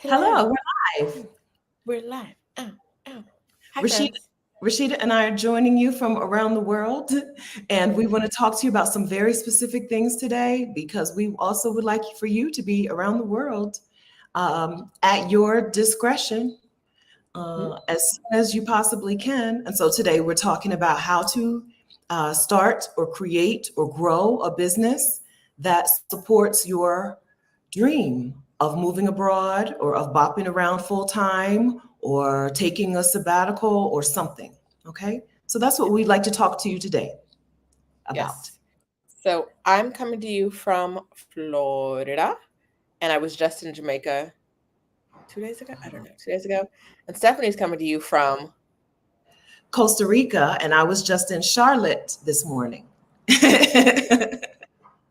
Hello, Hello. we're live. We're live. Oh. Hi, Rashida, friends. Rashida and I are joining you from around the world, and we want to talk to you about some very specific things today because we also would like for you to be around the world at your discretion Mhm. as soon as you possibly can. And so today we're talking about how to start or create or grow a business that supports your dream of moving abroad or of bopping around full time or taking a sabbatical or something. Okay. So that's what we'd like to talk to you today about. Yes. So I'm coming to you from Florida, and I was just in Jamaica 2 days ago. I don't know, 2 days ago. And Stephanie's coming to you from. Costa Rica, and I was just in Charlotte this morning.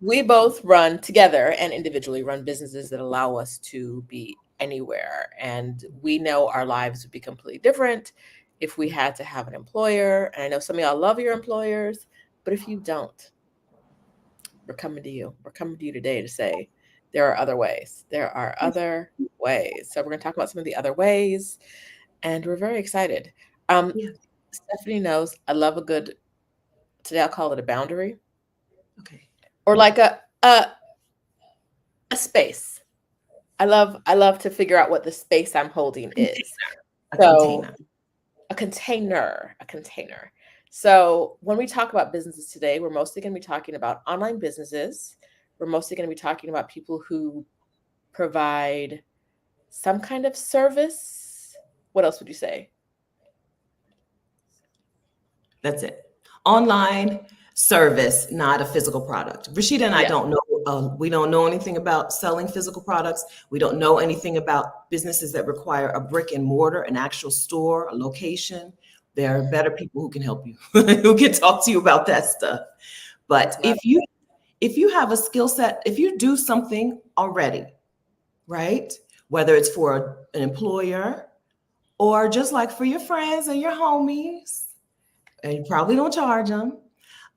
We both run together and individually run businesses that allow us to be anywhere. And we know our lives would be completely different if we had to have an employer. And I know some of y'all love your employers, but if you don't, we're coming to you. We're coming to you today to say there are other ways. There are other ways. So we're going to talk about some of the other ways, and we're very excited. Um, Yeah. Stephanie knows I love a good. Today I'll call it a boundary, Okay. or like a space. I love to figure out what the space I'm holding is. A So container. a container. So when we talk about businesses today, we're mostly going to be talking about online businesses. We're mostly going to be talking about people who provide some kind of service. What else would you say? That's it. Online service, not a physical product. Rashida and I Yes. don't know. We don't know anything about selling physical products. We don't know anything about businesses that require a brick and mortar, an actual store, a location. There are better people who can help you, who can talk to you about that stuff. But It's not. if you have a skill set, if you do something already, right? Whether it's for an employer or just like for your friends and your homies, and you probably don't charge them.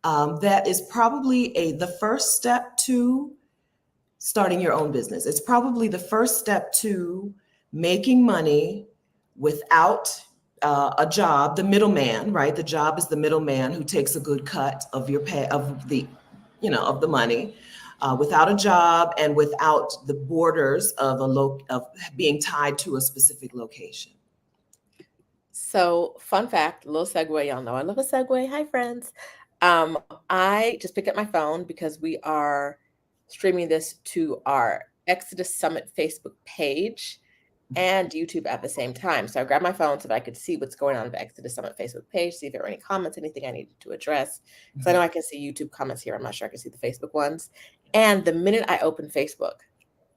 That is probably the first step to starting your own business. It's probably the first step to making money without a job. The middleman, right? The job is the middleman who takes a good cut of your pay of the, of the money. Without a job and without the borders of of being tied to a specific location. So, fun fact, little segue. Y'all know I love a segue. Hi, friends. I just picked up my phone because we are streaming this to our Exodus Summit Facebook page and YouTube at the same time. So I grabbed my phone so that I could see what's going on with the Exodus Summit Facebook page, see if there were any comments, anything I needed to address. Because I know I can see YouTube comments here. I'm not sure I can see the Facebook ones. And the minute I opened Facebook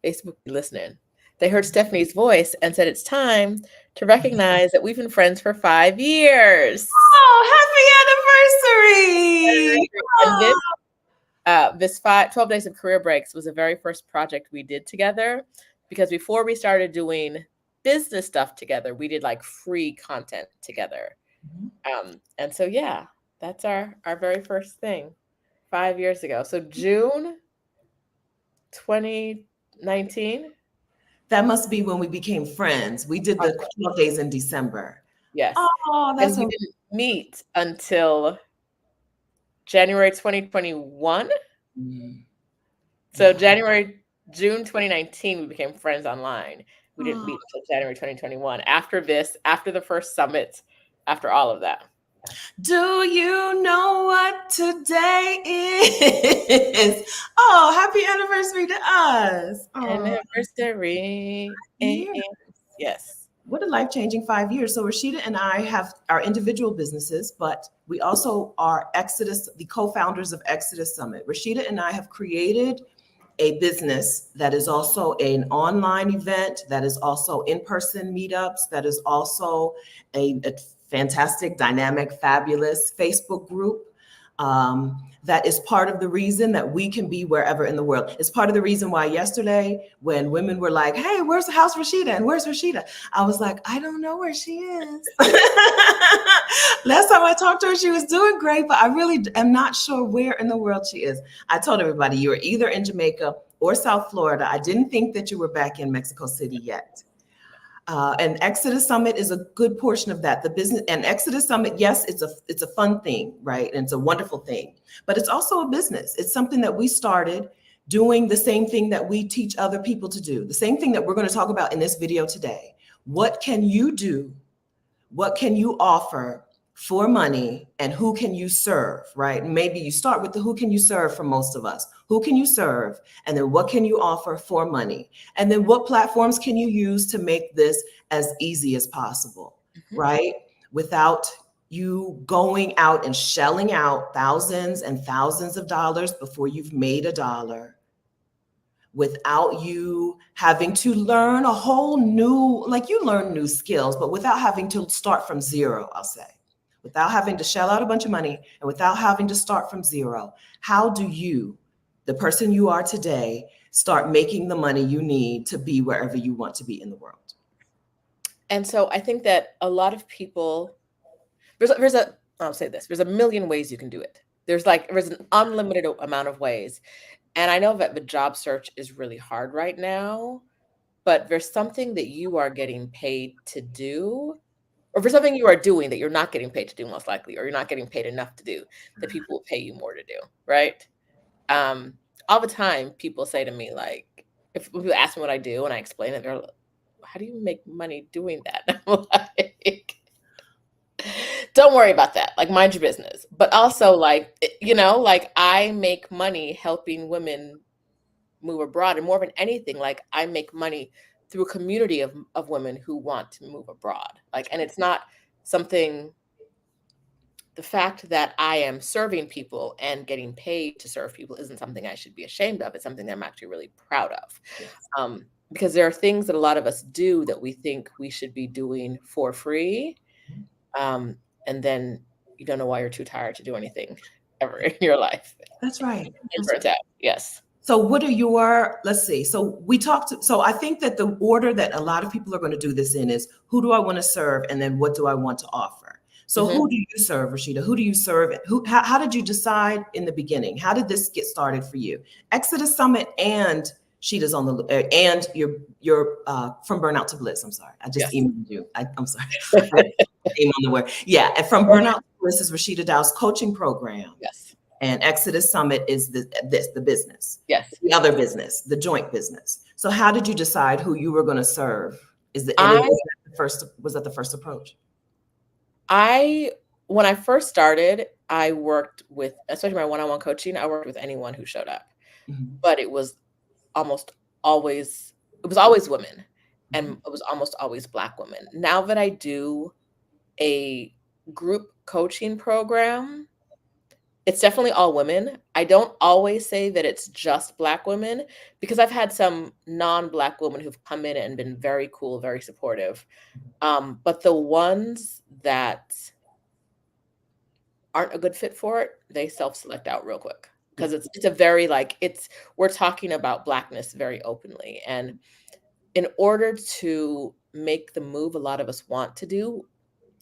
be listening. They heard Stephanie's voice and said it's time to recognize that we've been friends for 5 years. Oh, happy anniversary! And this 12 days of career breaks was the very first project we did together, because before we started doing business stuff together, we did like free content together. And so yeah, that's our very first thing 5 years ago. So June 2019. That must be when we became friends. We did the 12 days in December. Yes. Oh, And that's we so didn't meet until January 2021. mm, So yeah. June 2019, we became friends online. We didn't Oh. meet until January 2021. After this, after the first summit, after all of that. Do you know what today is? Oh, happy anniversary to us. Oh, Anniversary. yeah. Yes. What a life-changing 5 years. So Rashida and I have our individual businesses, but we also are Exodus, the co-founders of Exodus Summit. Rashida and I have created a business that is also an online event, that is also in-person meetups, that is also a fantastic, dynamic, fabulous Facebook group. That is part of the reason that we can be wherever in the world. It's part of the reason why yesterday, when women were like, "Hey, where's the house Rashida? And where's Rashida?" I was like, "I don't know where she is." Last time I talked to her, she was doing great, but I really am not sure where in the world she is. I told everybody you were either in Jamaica or South Florida. I didn't think that you were back in Mexico City yet. And Exodus Summit is a good portion of that. The business and Exodus Summit, yes, it's a fun thing, right? And it's a wonderful thing, but it's also a business. It's something that we started doing the same thing that we teach other people to do. The same thing that we're going to talk about in this video today. What can you do? What can you offer for money, and who can you serve, right? Maybe you start with the who can you serve for most of us. Who can you serve? And then what can you offer for money? And then what platforms can you use to make this as easy as possible, right? Without you going out and shelling out thousands and thousands of dollars before you've made a dollar, without you having to learn a whole new, like you learn new skills, but without having to start from zero, I'll say. Without having to shell out a bunch of money and without having to start from zero, how do you, the person you are today, start making the money you need to be wherever you want to be in the world? And so I think that a lot of people, I'll say this, there's a million ways you can do it. There's an unlimited amount of ways. And I know that the job search is really hard right now, but there's something that you are getting paid to do, or for something you are doing that you're not getting paid to do, most likely, or you're not getting paid enough to do, that people will pay you more to do, right? All the time, people say to me, like, if people ask me what I do and I explain it, they're like, how do you make money doing that? And I'm like, don't worry about that. Like, mind your business. But also, like, like I make money helping women move abroad. And more than anything, like I make money through a community of women who want to move abroad. Like, and it's not something, the fact that I am serving people and getting paid to serve people isn't something I should be ashamed of. It's something that I'm actually really proud of. Yes. Because there are things that a lot of us do that we think we should be doing for free. And then you don't know why you're too tired to do anything ever in your life. That's right. And burnt out. Yes. So what are your, let's see. So so I think that the order that a lot of people are going to do this in is, who do I want to serve? And then what do I want to offer? So who do you serve, Rashida? Who do you serve? How did you decide in the beginning? How did this get started for you? Exodus Summit and Sheeta's on the, and you're from Burnout to Bliss. I'm sorry. I just emailed you. I'm sorry. Name on the word. Yeah. And from Burnout to Bliss is Rashida Dow's coaching program. Yes. And Exodus Summit is the business. Yes. The other business, the joint business. So how did you decide who you were going to serve? Was that the first approach? When I first started, I worked with, especially my one-on-one coaching, I worked with anyone who showed up. But it was always women, and it was almost always Black women. Now that I do a group coaching program, it's definitely all women. I don't always say that it's just Black women, because I've had some non-Black women who've come in and been very cool, very supportive. But the ones that aren't a good fit for it, they self-select out real quick, because it's a very, like, we're talking about Blackness very openly. And in order to make the move a lot of us want to do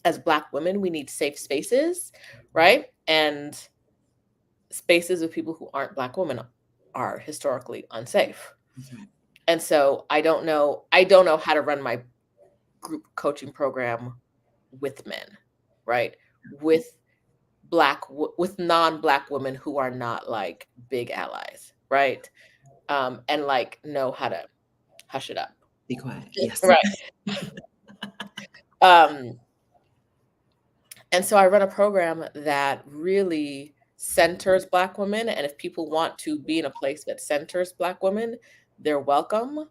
as Black women, we need safe spaces, right? And spaces with people who aren't Black women are historically unsafe. And so I don't know how to run my group coaching program with men, right? With non-Black women who are not like big allies, right? And like know how to hush it up. Be quiet. Yes. Right. And so I run a program that really centers Black women. And if people want to be in a place that centers Black women, they're welcome.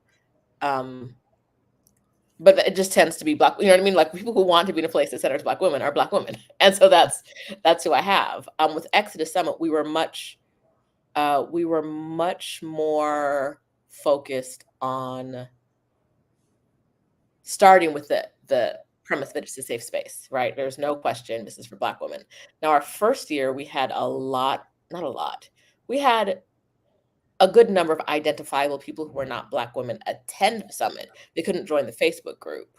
But it just tends to be Black, you know what I mean? Like, people who want to be in a place that centers Black women are Black women. And so that's who I have. With Exodus Summit, we were much more focused on starting with the premise that it's a safe space, right? There's no question this is for Black women. Now, our first year, we had we had a good number of identifiable people who were not Black women attend the summit. They couldn't join the Facebook group,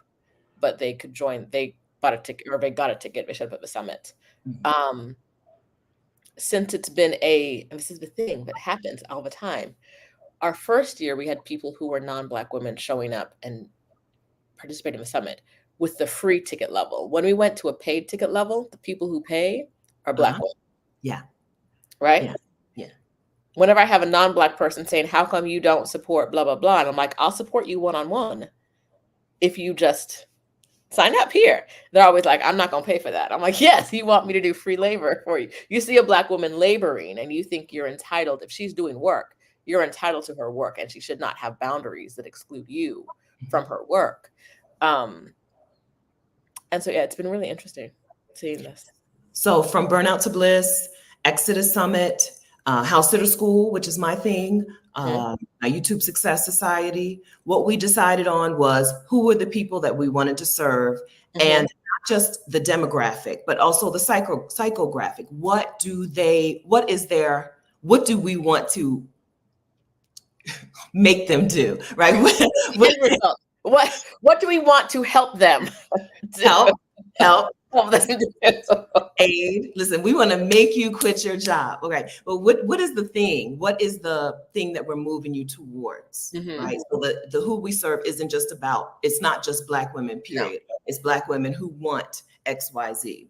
but they could join, they bought a ticket, or they got a ticket, they showed up at the summit. Since it's been and this is the thing that happens all the time, our first year, we had people who were non-Black women showing up and participate in the summit with the free ticket level. When we went to a paid ticket level, the people who pay are Black women. Yeah. Right? Yeah. Yeah. Whenever I have a non-Black person saying, how come you don't support blah, blah, blah? And I'm like, I'll support you one-on-one if you just sign up here. They're always like, I'm not going to pay for that. I'm like, yes, you want me to do free labor for you. You see a Black woman laboring and you think you're entitled. If she's doing work, you're entitled to her work, and she should not have boundaries that exclude you from her work. And so, yeah, it's been really interesting seeing this. So from Burnout to Bliss, Exodus Summit, House Sitter School, which is my thing, my YouTube Success Society, what we decided on was who were the people that we wanted to serve, and not just the demographic, but also the psychographic. What do we want to make them do, right? What do we want to help them? Help them aid. Listen, we want to make you quit your job. Okay. But what is the thing? What is the thing that we're moving you towards? Right. So the who we serve isn't just about, it's not just Black women, period. No. It's Black women who want XYZ,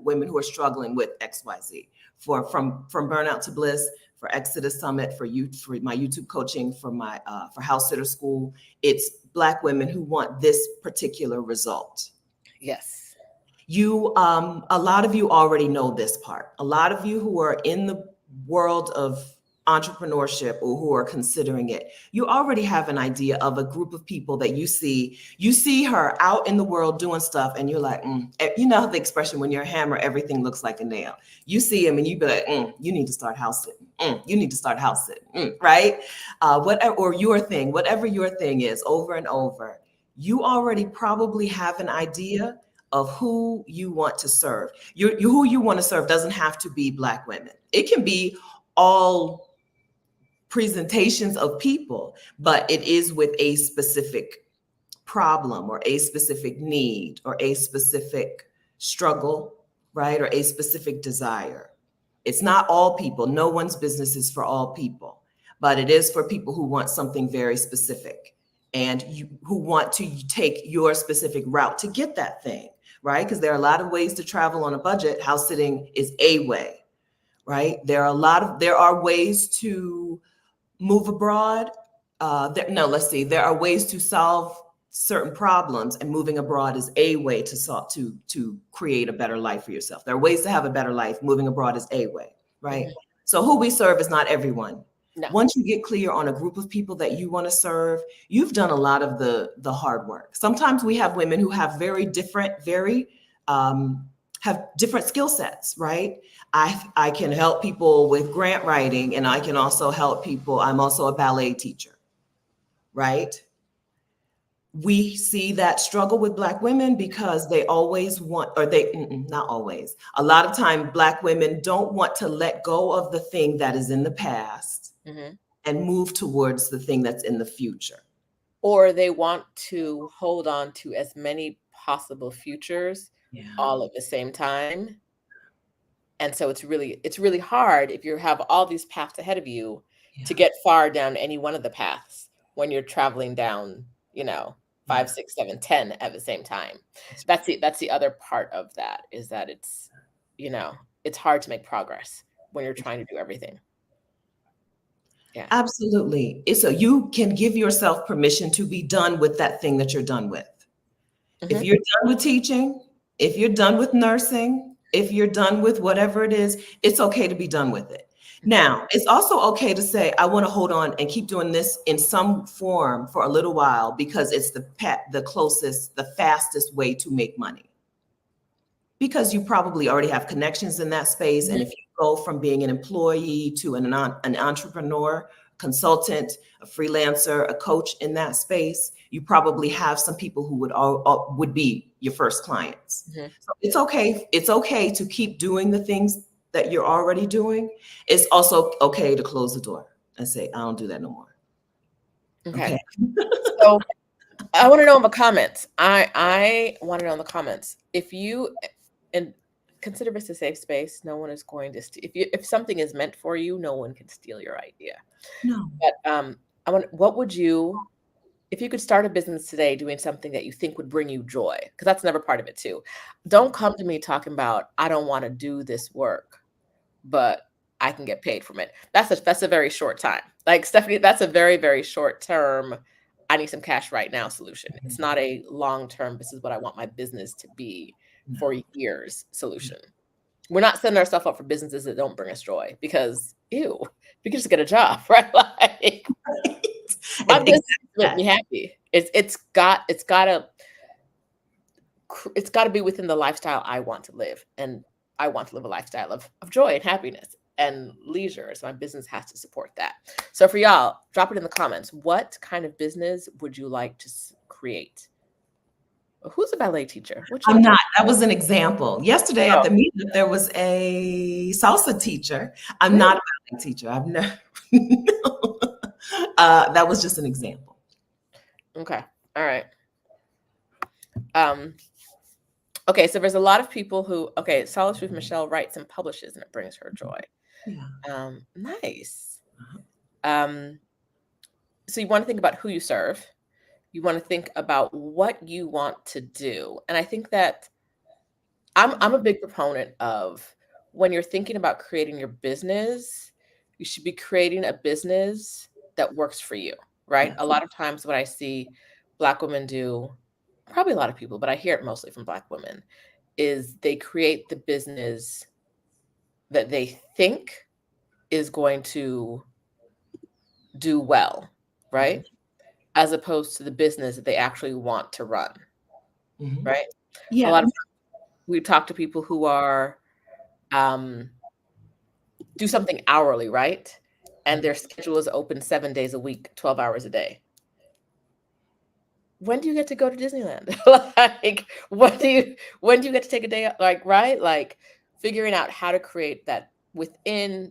women who are struggling with XYZ. From Burnout to Bliss, for Exodus Summit, for my YouTube coaching, for House Sitter School, it's Black women who want this particular result. Yes. You, a lot of you already know this part. A lot of you who are in the world of entrepreneurship or who are considering it, you already have an idea of a group of people that you see her out in the world doing stuff and you're like, you know the expression, when you're a hammer, everything looks like a nail. You see him and you be like, you need to start house sitting. You need to start house sitting, right? Whatever your thing is, over and over, you already probably have an idea of who you want to serve. Who you want to serve doesn't have to be Black women. It can be all presentations of people, but it is with a specific problem or a specific need or a specific struggle, right? Or a specific desire. It's not all people. No one's business is for all people, but it is for people who want something very specific and who want to take your specific route to get that thing, right? Because there are a lot of ways to travel on a budget. House sitting is a way, right? There are ways to move abroad. There are ways to solve certain problems, and moving abroad is a way to create a better life for yourself. There are ways to have a better life. Moving abroad is a way, right? So who we serve is not everyone. No. Once you get clear on a group of people that you want to serve, you've done a lot of the hard work. Sometimes we have women who have have different skill sets, right? I can help people with grant writing, and I can also help people. I'm also a ballet teacher, right? We see that struggle with Black women because they always want, or not always, a lot of time Black women don't want to let go of the thing that is in the past and move towards the thing that's in the future. Or they want to hold on to as many possible futures all at the same time. And so it's really hard if you have all these paths ahead of you to get far down any one of the paths when you're traveling down, 5, 6, 7, 10 at the same time. That's the other part of that, is that it's hard to make progress when you're trying to do everything. Yeah. Absolutely. So you can give yourself permission to be done with that thing that you're done with. If you're done with teaching, if you're done with nursing, if you're done with whatever it is, it's okay to be done with it. Now, it's also okay to say, I want to hold on and keep doing this in some form for a little while because it's the closest, the fastest way to make money. Because you probably already have connections in that space. And if you go from being an employee to an entrepreneur, consultant, a freelancer, a coach in that space, you probably have some people who would be your first clients. So it's okay. It's okay to keep doing the things that you're already doing. It's also okay to close the door and say, I don't do that no more. Okay. So I want to know in the comments. I want to know in the comments, if you, and consider this a safe space, no one is going to if something is meant for you, no one can steal your idea. No. But what would you if you could start a business today doing something that you think would bring you joy, because that's another part of it too. Don't come to me talking about, I don't want to do this work, but I can get paid from it. That's a very short time. Like Stephanie, that's a very, very short term, I need some cash right now solution. It's not a long-term, this is what I want my business to be for years solution. We're not setting ourselves up for businesses that don't bring us joy, because ew, we can just get a job, right? Like my business make me happy. It's got to be within the lifestyle I want to live, and I want to live a lifestyle of joy and happiness and leisure. So my business has to support that. So for y'all, drop it in the comments. What kind of business would you like to create? Who's a ballet teacher? I'm not. That was an example. Yesterday at the meetup, there was a salsa teacher. I'm not a ballet teacher. I've never. That was just an example. Okay. All right. Okay, so there's a lot of people who, Solace with Michelle writes and publishes, and it brings her joy. Yeah. Nice. So you want to think about who you serve. You want to think about what you want to do. And I think that I'm a big proponent of, when you're thinking about creating your business, you should be creating a business that works for you, right? A lot of times what I see Black women do, probably a lot of people, but I hear it mostly from Black women, is they create the business that they think is going to do well, right? As opposed to the business that they actually want to run, right? Yeah. A lot of times we talk to people who are do something hourly, right? And their schedule is open 7 days a week, 12 hours a day. When do you get to go to Disneyland? Like, when do you get to take a day, like, right? Like, figuring out how to create that within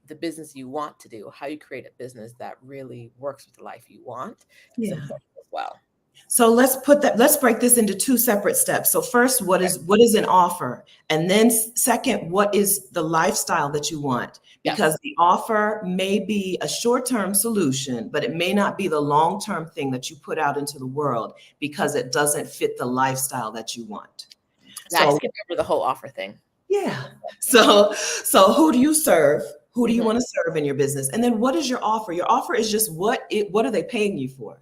the business you want to do, how you create a business that really works with the life you want is important as well. So let's break this into two separate steps. So first, what is an offer? And then second, what is the lifestyle that you want? Because the offer may be a short-term solution, but it may not be the long-term thing that you put out into the world, because it doesn't fit the lifestyle that you want. I skipped over the whole offer thing. Yeah. So who do you serve? Who do you want to serve in your business? And then what is your offer? Your offer is just what are they paying you for?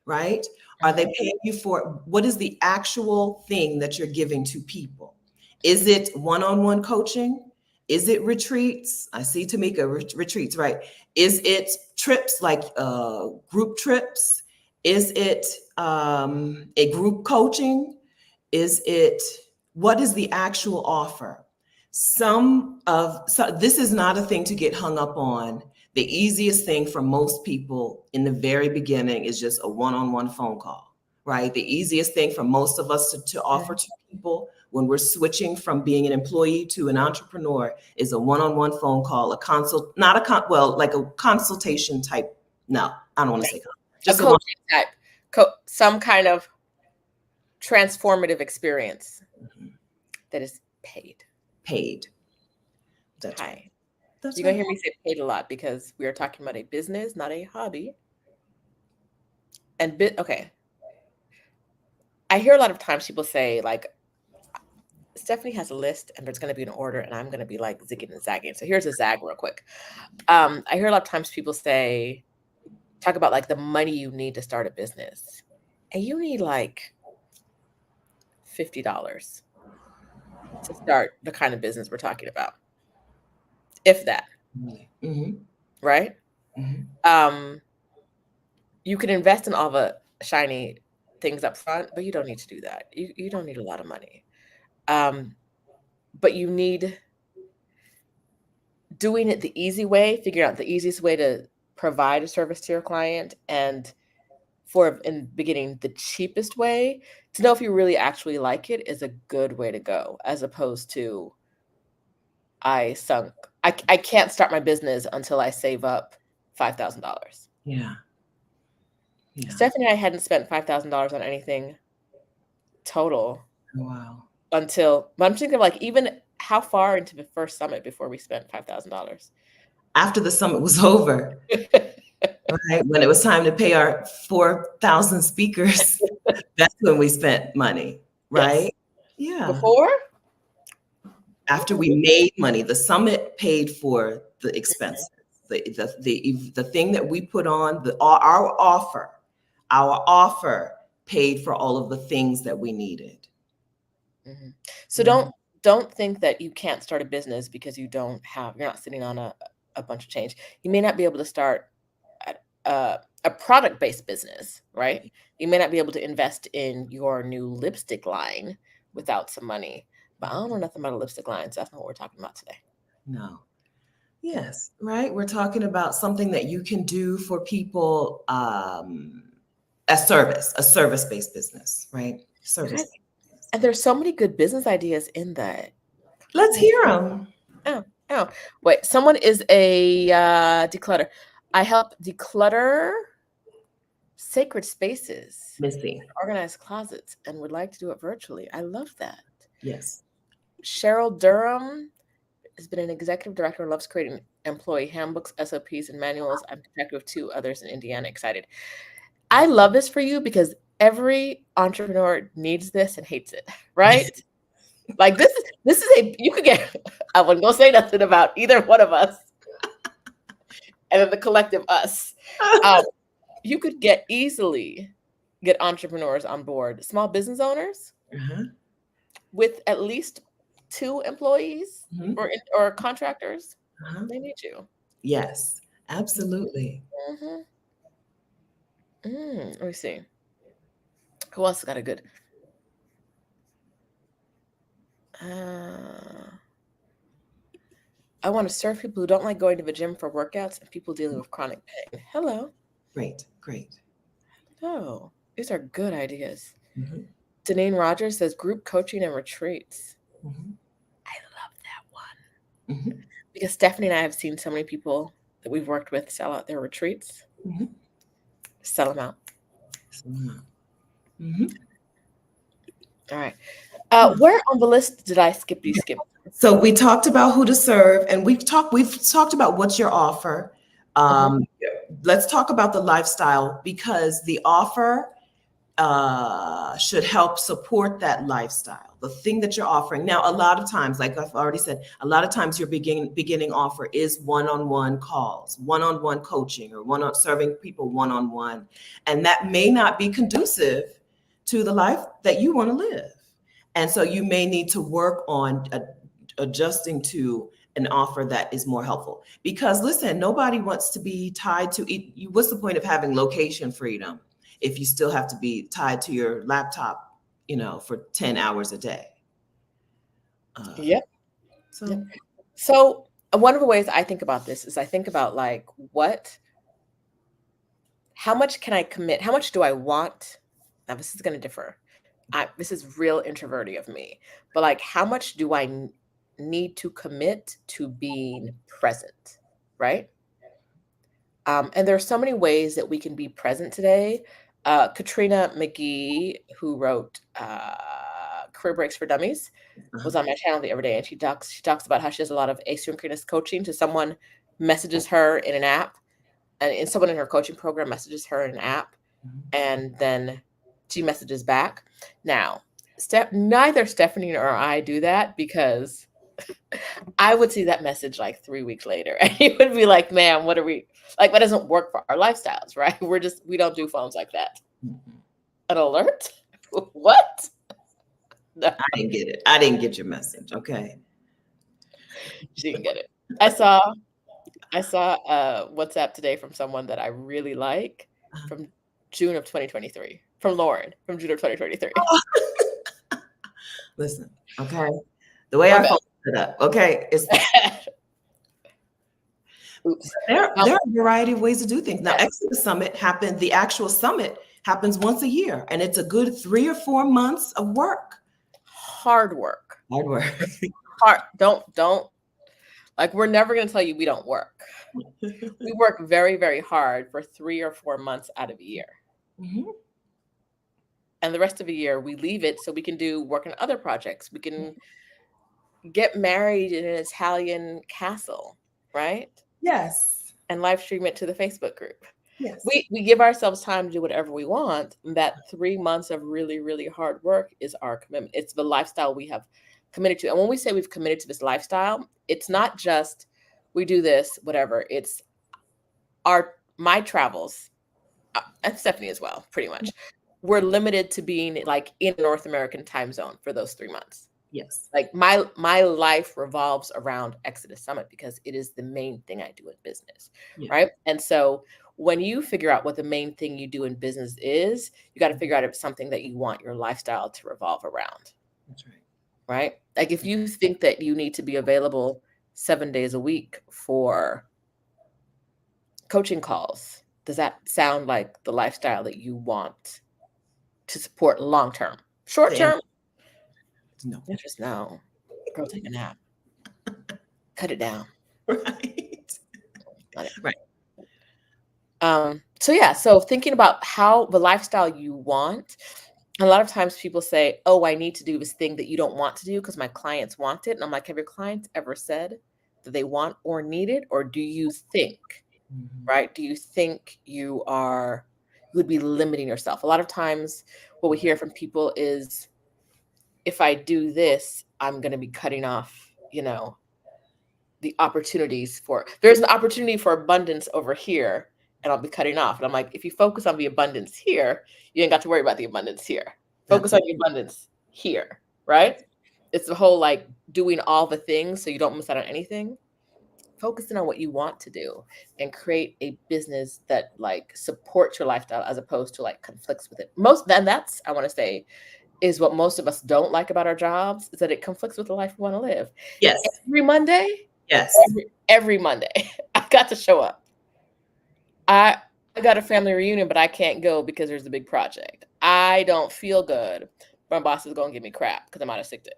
Right? Are they paying you for, what is the actual thing that you're giving to people? Is it one-on-one coaching? Is it retreats? I see Tamika, retreats, right? Is it trips, like group trips? Is it a group coaching? What is the actual offer? This is not a thing to get hung up on. The easiest thing for most people in the very beginning is just a one-on-one phone call, right? The easiest thing for most of us to offer to people when we're switching from being an employee to an entrepreneur is a one-on-one phone call, like a consultation type. No, I don't want to say just a coaching type, some kind of transformative experience that is paid. That's right. You're going to hear me say paid a lot, because we are talking about a business, not a hobby. And I hear a lot of times people say, like, Stephanie has a list and there's going to be an order, and I'm going to be like zigging and zagging. So here's a zag real quick. I hear a lot of times people talk about like the money you need to start a business, and you need like $50 to start the kind of business we're talking about, if that. Right? You can invest in all the shiny things up front, but you don't need to do that. You don't need a lot of money. But you need doing it the easy way, figuring out the easiest way to provide a service to your client, and in the beginning, the cheapest way to know if you really actually like it is a good way to go, as opposed to I can't start my business until I save up $5,000. Yeah. Stephanie and I hadn't spent $5,000 on anything total. Wow. But I'm thinking of, like, even how far into the first summit before we spent $5,000? After the summit was over. right? When it was time to pay our 4,000 speakers, that's when we spent money, Yes. right? Yeah. Before? After we made money, the summit paid for the expenses. The thing that we put on, our offer paid for all of the things that we needed. Mhm. So don't think that you can't start a business because you're not sitting on a bunch of change. You may not be able to start a product-based business, right? You may not be able to invest in your new lipstick line without some money. But I don't know nothing about a lipstick line, so that's not what we're talking about today. No. Yes, right. We're talking about something that you can do for people, a service-based business, right? Service. And there's so many good business ideas in that. Let's hear them. Oh, wait, someone is a declutter. I help declutter sacred spaces, Missy. organize closets, and would like to do it virtually. I love that. Yes. Cheryl Durham has been an executive director and loves creating employee handbooks, SOPs, and manuals. I'm connected with 2 others in Indiana. Excited. I love this for you because every entrepreneur needs this and hates it, right? Like this is you could get, I wasn't gonna say nothing about either one of us, and then the collective us. You could easily get entrepreneurs on board, small business owners with at least 2 employees or contractors. They need you. Yes, absolutely. Let me see. Who else got a good? I want to serve people who don't like going to the gym for workouts and people dealing with chronic pain. Hello. Great. Oh, these are good ideas. Deneen Rogers says group coaching and retreats. I love that one. Because Stephanie and I have seen so many people that we've worked with sell out their retreats. Sell them out. All right. Where on the list did I skip? So we talked about who to serve, and we've talked about what's your offer. Let's talk about the lifestyle, because the offer should help support that lifestyle, the thing that you're offering. Now, a lot of times, like I've already said, a lot of times your beginning offer is one-on-one calls, one-on-one coaching, or serving people one-on-one. And that may not be conducive to the life that you want to live. And so you may need to work on adjusting to an offer that is more helpful. Because listen, nobody wants to be tied to it. What's the point of having location freedom if you still have to be tied to your laptop, for 10 hours a day? Yep. So one of the ways I think about this is I think about like, how much can I commit? How much do I want? Now this is going to differ. This is real introverted of me, but like, how much do I need to commit to being present, right? And there are so many ways that we can be present today. Katrina McGee, who wrote Career Breaks for Dummies, was on my channel the other day, and she talks about how she does a lot of asynchronous coaching. So someone messages her in an app, and someone in her coaching program messages her in an app, and then she messages back. Now, neither Stephanie or I do that, because I would see that message like 3 weeks later, and he would be like, "Man, what are we like? That doesn't work for our lifestyles, right? We don't do phones like that." An alert? What? No. I didn't get it. I didn't get your message. Okay. She didn't get it. I saw WhatsApp today from someone that I really like from June of 2023. From Lauren from June of 2023. Listen, okay. The way our phone set up, okay, there are a variety of ways to do things. Now, Exodus Summit the actual summit happens once a year, and it's a good 3 or 4 months of work. Hard work. Don't like, we're never going to tell you we don't work. We work very, very hard for 3 or 4 months out of a year. And the rest of the year we leave it so we can work on other projects. We can get married in an Italian castle, right? Yes. And live stream it to the Facebook group. Yes. We give ourselves time to do whatever we want. And that 3 months of really, really hard work is our commitment. It's the lifestyle we have committed to. And when we say we've committed to this lifestyle, it's not just we do this, whatever. It's my travels, and Stephanie as well, pretty much. We're limited to being like in North American time zone for those 3 months. Yes. Like my life revolves around Exodus Summit because it is the main thing I do in business, Yeah. right? And so when you figure out what the main thing you do in business is, you got to figure out if it's something that you want your lifestyle to revolve around, That's right. right? Like if you think that you need to be available 7 days a week for coaching calls, does that sound like the lifestyle that you want to support long term? Short term? No. Just no. Girl, take a nap. Cut it down. Right. Right. So yeah, so thinking about how the lifestyle you want, a lot of times people say, oh, I need to do this thing that you don't want to do because my clients want it. And I'm like, have your clients ever said that they want or need it? Or do you think, right? Do you think you would be limiting yourself? A lot of times what we hear from people is, if I do this, I'm going to be cutting off, the opportunities there's an opportunity for abundance over here, and I'll be cutting off. And I'm like, if you focus on the abundance here, you ain't got to worry about the abundance here. Focus on the abundance here, right? It's the whole like doing all the things so you don't miss out on anything. Focusing on what you want to do and create a business that like supports your lifestyle as opposed to like conflicts with it. That's, I want to say, is what most of us don't like about our jobs, is that it conflicts with the life we want to live. Yes. Every Monday. Yes. Every Monday, I got to show up. I got a family reunion, but I can't go because there's a big project. I don't feel good. My boss is going to give me crap because I'm out of sick day.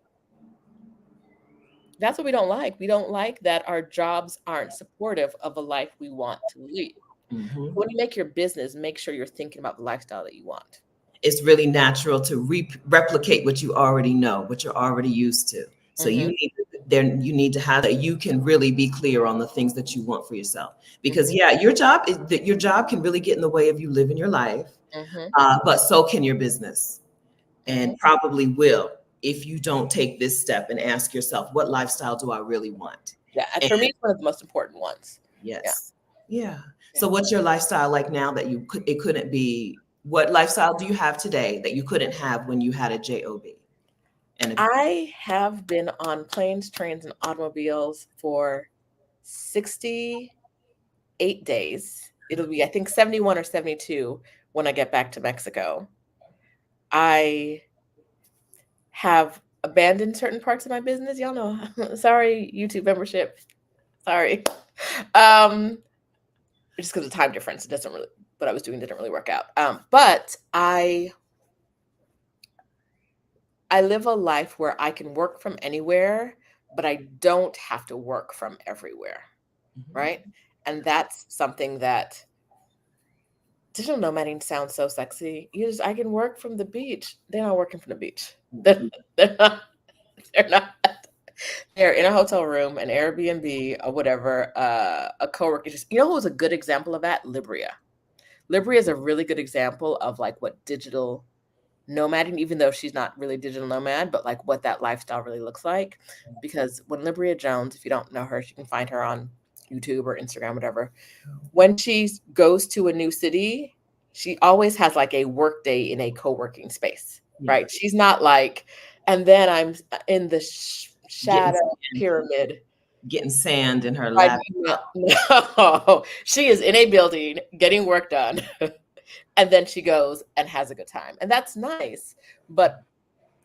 That's what we don't like. We don't like that our jobs aren't supportive of a life we want to lead. Mm-hmm. When you make your business, make sure you're thinking about the lifestyle that you want. It's really natural to replicate what you already know, what you're already used to. So you need to have that. You can really be clear on the things that you want for yourself, because your job can really get in the way of you living your life, but so can your business, and probably will if you don't take this step and ask yourself, what lifestyle do I really want? Yeah, and for me, it's one of the most important ones. Yes. Yeah. So what's your lifestyle like now that it couldn't be? What lifestyle do you have today that you couldn't have when you had a job? I have been on planes, trains, and automobiles for 68 days. It'll be, I think, 71 or 72 when I get back to Mexico. I have abandoned certain parts of my business. Y'all know, sorry, YouTube membership. Sorry. Just because of time difference, what I was doing didn't really work out. But I live a life where I can work from anywhere, but I don't have to work from everywhere, right? And that's something that digital nomading sounds so sexy. I can work from the beach. They're not working from the beach. They're not. They're in a hotel room, an Airbnb, or whatever, a coworker. You know who was a good example of that? Libria. Libria is a really good example of like what digital nomading, even though she's not really digital nomad, but like what that lifestyle really looks like. Because when Libria Jones, if you don't know her, you can find her on YouTube or Instagram, whatever. When she goes to a new city, she always has like a work day in a co-working space, right? She's not like, and then I'm in the shadow pyramid getting sand in her lap. No, she is in a building getting work done. And then she goes and has a good time. And that's nice. But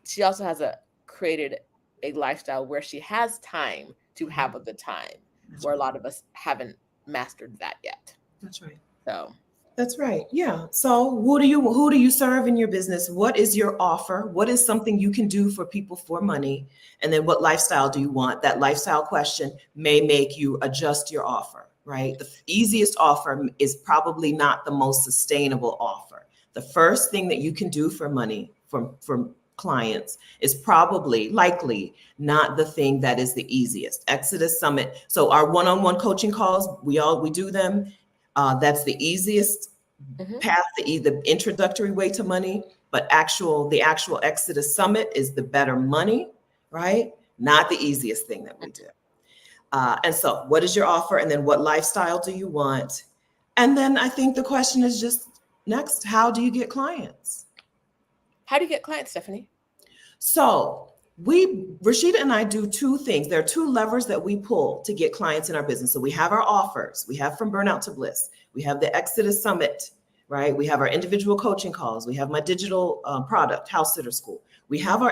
she also created a lifestyle where she has time to have a good time, where a lot of us haven't mastered that yet. That's right. So that's right. Yeah. So who do you serve in your business? What is your offer? What is something you can do for people for money? And then what lifestyle do you want? That lifestyle question may make you adjust your offer, right? The easiest offer is probably not the most sustainable offer. The first thing that you can do for money from clients is likely not the thing that is the easiest. Exodus Summit. So our one-on-one coaching calls, we do them. That's the easiest path, the introductory way to money, but the actual Exodus Summit is the better money, right? Not the easiest thing that we do. And so what is your offer? And then what lifestyle do you want? And then I think the question is just next, how do you get clients? How do you get clients, Stephanie? So Rashida and I do two things. There are two levers that we pull to get clients in our business. So we have our offers. We have From Burnout to Bliss. We have the Exodus Summit, right? We have our individual coaching calls. We have my digital product, House Sitter School. We have our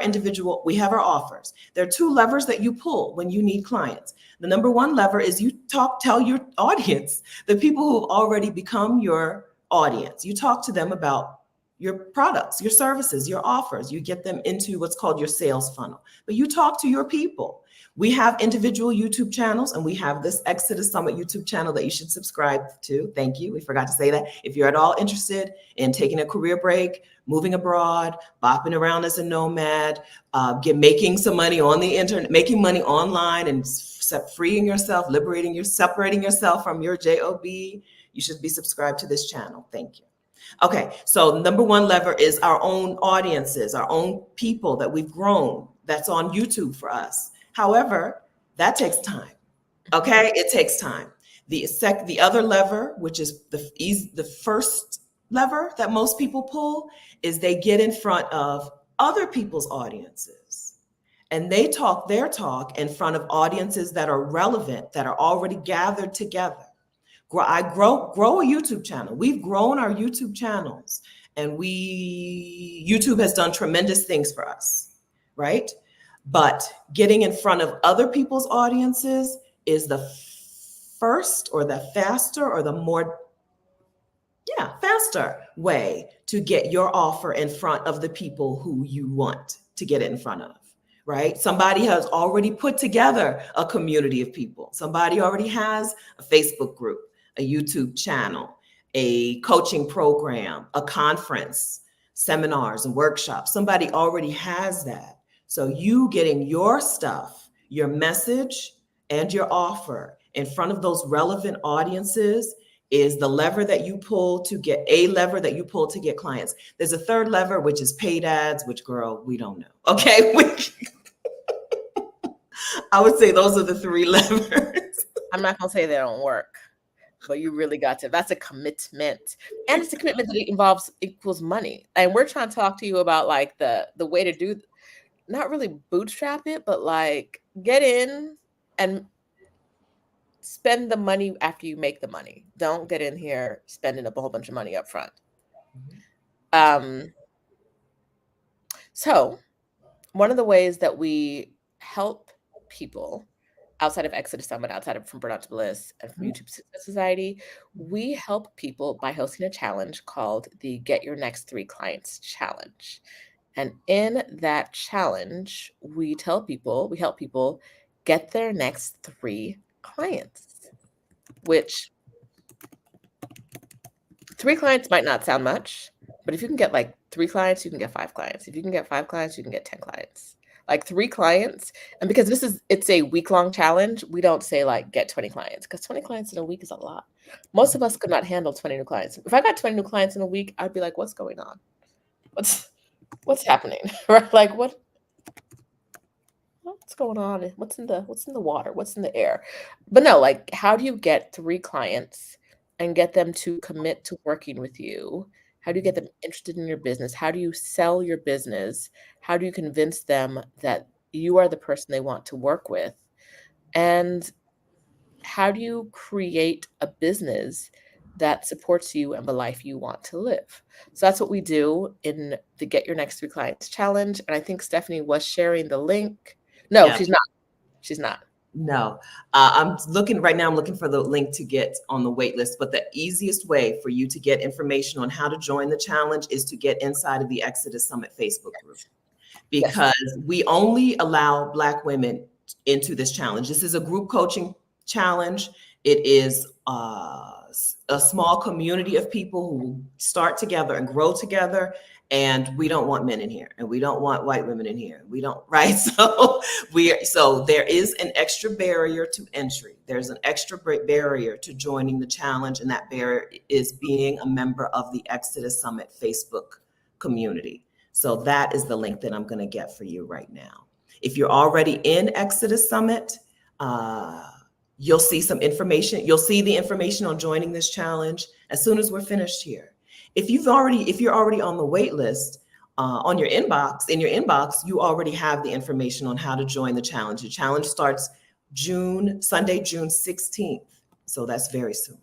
offers. There are two levers that you pull when you need clients. The number one lever is you tell your audience, the people who have already become your audience. You talk to them about your products, your services, your offers. You get them into what's called your sales funnel. But you talk to your people. We have individual YouTube channels, and we have this Exodus Summit YouTube channel that you should subscribe to. Thank you. We forgot to say that. If you're at all interested in taking a career break, moving abroad, bopping around as a nomad, making some money on the internet, making money online, and freeing yourself, separating yourself from your job, you should be subscribed to this channel. Thank you. Okay, so number one lever is our own audiences, our own people that we've grown. That's on YouTube for us. However, that takes time. Okay, it takes time. The other lever, which is the first lever that most people pull, is they get in front of other people's audiences, and they talk their talk in front of audiences that are relevant, that are already gathered together. Grow a YouTube channel. We've grown our YouTube channels, and YouTube has done tremendous things for us, right? But getting in front of other people's audiences is the first, or the faster, or the more, faster way to get your offer in front of the people who you want to get it in front of, right? Somebody has already put together a community of people. Somebody already has a Facebook group, a YouTube channel, a coaching program, a conference, seminars and workshops. Somebody already has that. So you getting your stuff, your message, and your offer in front of those relevant audiences is the lever that you pull to get clients. There's a third lever, which is paid ads, which, girl, we don't know. Okay. I would say those are the three levers. I'm not going to say they don't work, but you really got to, that's a commitment. And it's a commitment that equals money. And we're trying to talk to you about like the way to do, not really bootstrap it, but like get in and spend the money after you make the money. Don't get in here spending a whole bunch of money up front. So one of the ways that we help people outside of Exodus Summit, outside of From Burnout to Bliss and from YouTube Success Society, we help people by hosting a challenge called the Get Your Next 3 Clients Challenge. And in that challenge, we help people get their next 3 clients, which 3 clients might not sound much, but if you can get like 3 clients, you can get 5 clients. If you can get 5 clients, you can get 10 clients. Like 3 clients. And because it's a week-long challenge, we don't say like get 20 clients, because 20 clients in a week is a lot. Most of us could not handle 20 new clients. If I got 20 new clients in a week, I'd be like, what's going on? What's happening? Right? Like what's going on? What's in the water? What's in the air? But no, like how do you get 3 clients and get them to commit to working with you? How do you get them interested in your business? How do you sell your business? How do you convince them that you are the person they want to work with? And how do you create a business that supports you and the life you want to live? So that's what we do in the Get Your Next 3 Clients Challenge. And I think Stephanie was sharing the link. No, yeah. She's not. No, I'm looking for the link to get on the wait list. But the easiest way for you to get information on how to join the challenge is to get inside of the Exodus Summit Facebook group, because we only allow Black women into this challenge. This is a group coaching challenge. It is a small community of people who start together and grow together. And we don't want men in here, and we don't want white women in here. We don't, right? So there is an extra barrier to entry. There's an extra barrier to joining the challenge, and that barrier is being a member of the Exodus Summit Facebook community. So that is the link that I'm going to get for you right now. If you're already in Exodus Summit, you'll see some information. You'll see the information on joining this challenge as soon as we're finished here. If you're already on the wait list, in your inbox, you already have the information on how to join the challenge. The challenge starts Sunday, June 16th. So that's very soon.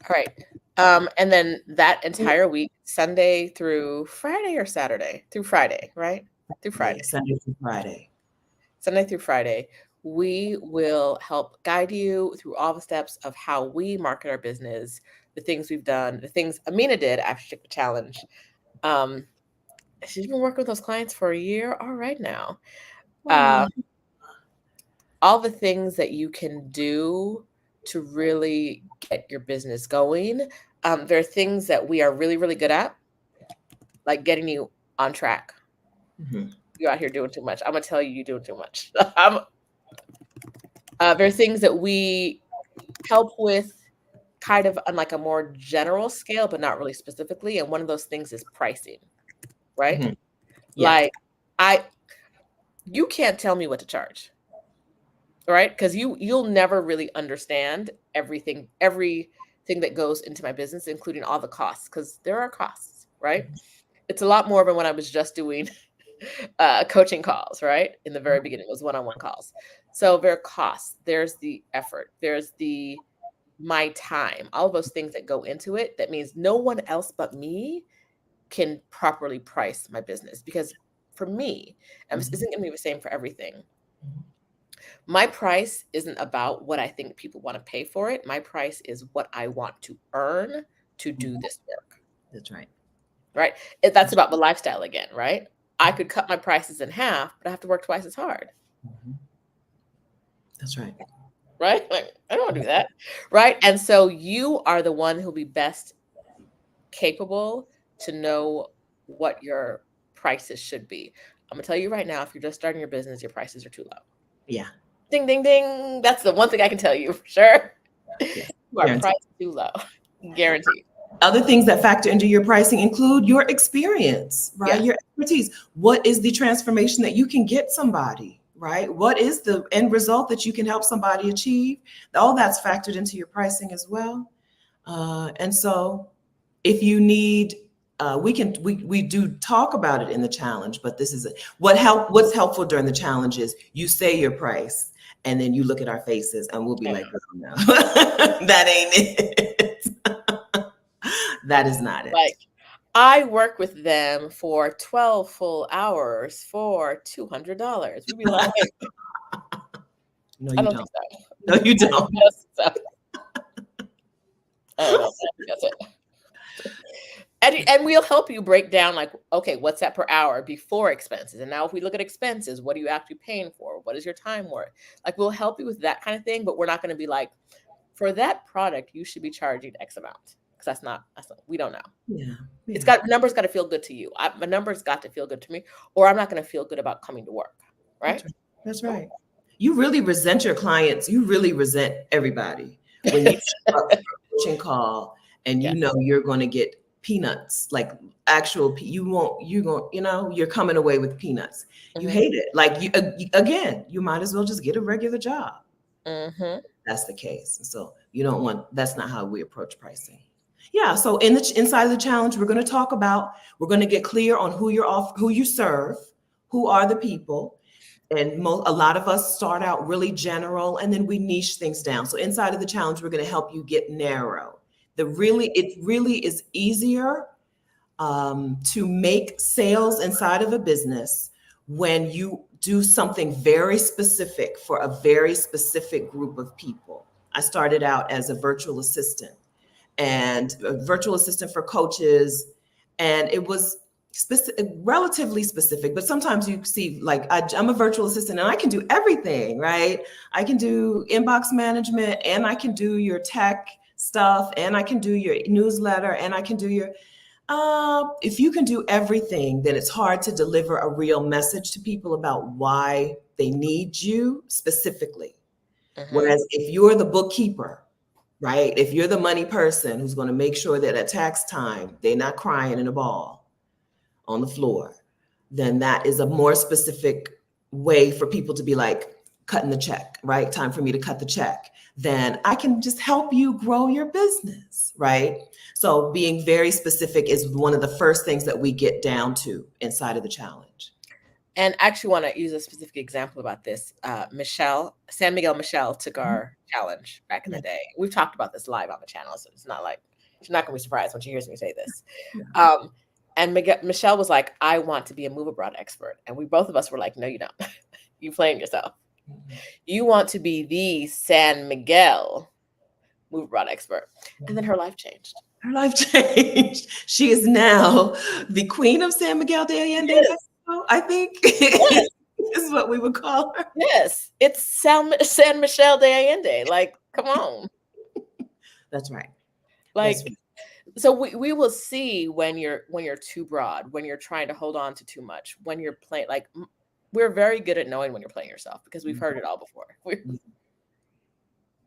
All right. And then that entire week, Sunday through Friday or Saturday? Through Friday, right? Through Friday. Yeah, Sunday through Friday. Sunday through Friday, we will help guide you through all the steps of how we market our business, the things we've done, the things Amina did after she took the challenge. She's been working with those clients for a year. All right now. All the things that you can do to really get your business going. There are things that we are really, really good at, like getting you on track. Mm-hmm. You're out here doing too much. I'm going to tell you, you're doing too much. There are things that we help with kind of on like a more general scale, but not really specifically. And one of those things is pricing, right? Mm-hmm. Yeah. Like you can't tell me what to charge, right? Because you'll never really understand everything that goes into my business, including all the costs, because there are costs, right? Mm-hmm. It's a lot more than when I was just doing coaching calls, right? In the very beginning, it was one-on-one calls. So there are costs, there's the effort, there's my time, all of those things that go into it. That means no one else but me can properly price my business, because for me, and this isn't going to be the same for everything. My price isn't about what I think people want to pay for it. My price is what I want to earn to do this work. That's right. Right? That's about the lifestyle again, right? I could cut my prices in half, but I have to work twice as hard. That's right. Right? Like, I don't want to do that. Right? And so you are the one who'll be best capable to know what your prices should be. I'm going to tell you right now, if you're just starting your business, your prices are too low. Yeah. Ding, ding, ding. That's the one thing I can tell you for sure. Yeah. Your price is too low. Guaranteed. Other things that factor into your pricing include your experience, right? Yeah. Your expertise. What is the transformation that you can get somebody, right? What is the end result that you can help somebody achieve? All that's factored into your pricing as well. And so if you need, we do talk about it in the challenge, but this is what's helpful during the challenge is you say your price and then you look at our faces and we'll be like, oh, no, that ain't it. That is not it. Like, I work with them for 12 full hours for $200. We'd be like, no, you don't. Think so. No, you don't. I don't think that's it. And we'll help you break down, like, okay, what's that per hour before expenses? And now if we look at expenses, what are you actually paying for? What is your time worth? Like, we'll help you with that kind of thing, but we're not going to be like, for that product, you should be charging X amount. Because that's not, we don't know. Yeah. It's numbers got to feel good to you. My numbers got to feel good to me, or I'm not going to feel good about coming to work. Right? That's right. You really resent your clients. You really resent everybody when you start a coaching call and you know you're going to get peanuts, like actual, you're coming away with peanuts. Mm-hmm. You hate it. Like you might as well just get a regular job. Mm-hmm. That's the case. And so that's not how we approach pricing. Yeah. So inside of the challenge, we're going to get clear on who you serve, who are the people. And a lot of us start out really general and then we niche things down. So inside of the challenge, we're going to help you get narrow. It really is easier to make sales inside of a business when you do something very specific for a very specific group of people. I started out as a virtual assistant for coaches. And it was relatively specific, but sometimes you see like I'm a virtual assistant and I can do everything, right? I can do inbox management and I can do your tech stuff and I can do your newsletter and I can do your if you can do everything, then it's hard to deliver a real message to people about why they need you specifically. Whereas if you're the bookkeeper, right? If you're the money person who's going to make sure that at tax time, they're not crying in a ball on the floor, then that is a more specific way for people to be like, cutting the check, right? Time for me to cut the check. Then I can just help you grow your business, right? So being very specific is one of the first things that we get down to inside of the challenge. And I actually want to use a specific example about this. San Miguel Michelle took our challenge back in the day. We've talked about this live on the channel, so it's not like she's not going to be surprised when she hears me say this. And Michelle was like, I want to be a move abroad expert. And both of us were like, no, you don't. You playing yourself. You want to be the San Miguel move abroad expert. And then her life changed. Her life changed. She is now the queen of San Miguel de Allende. Yes. I think yes. Is what we would call her. Yes, it's San Michel de Allende. Like, come on. That's right. Like, that's right. So we will see when you're too broad, when you're trying to hold on to too much, when you're playing. Like, we're very good at knowing when you're playing yourself because we've heard it all before.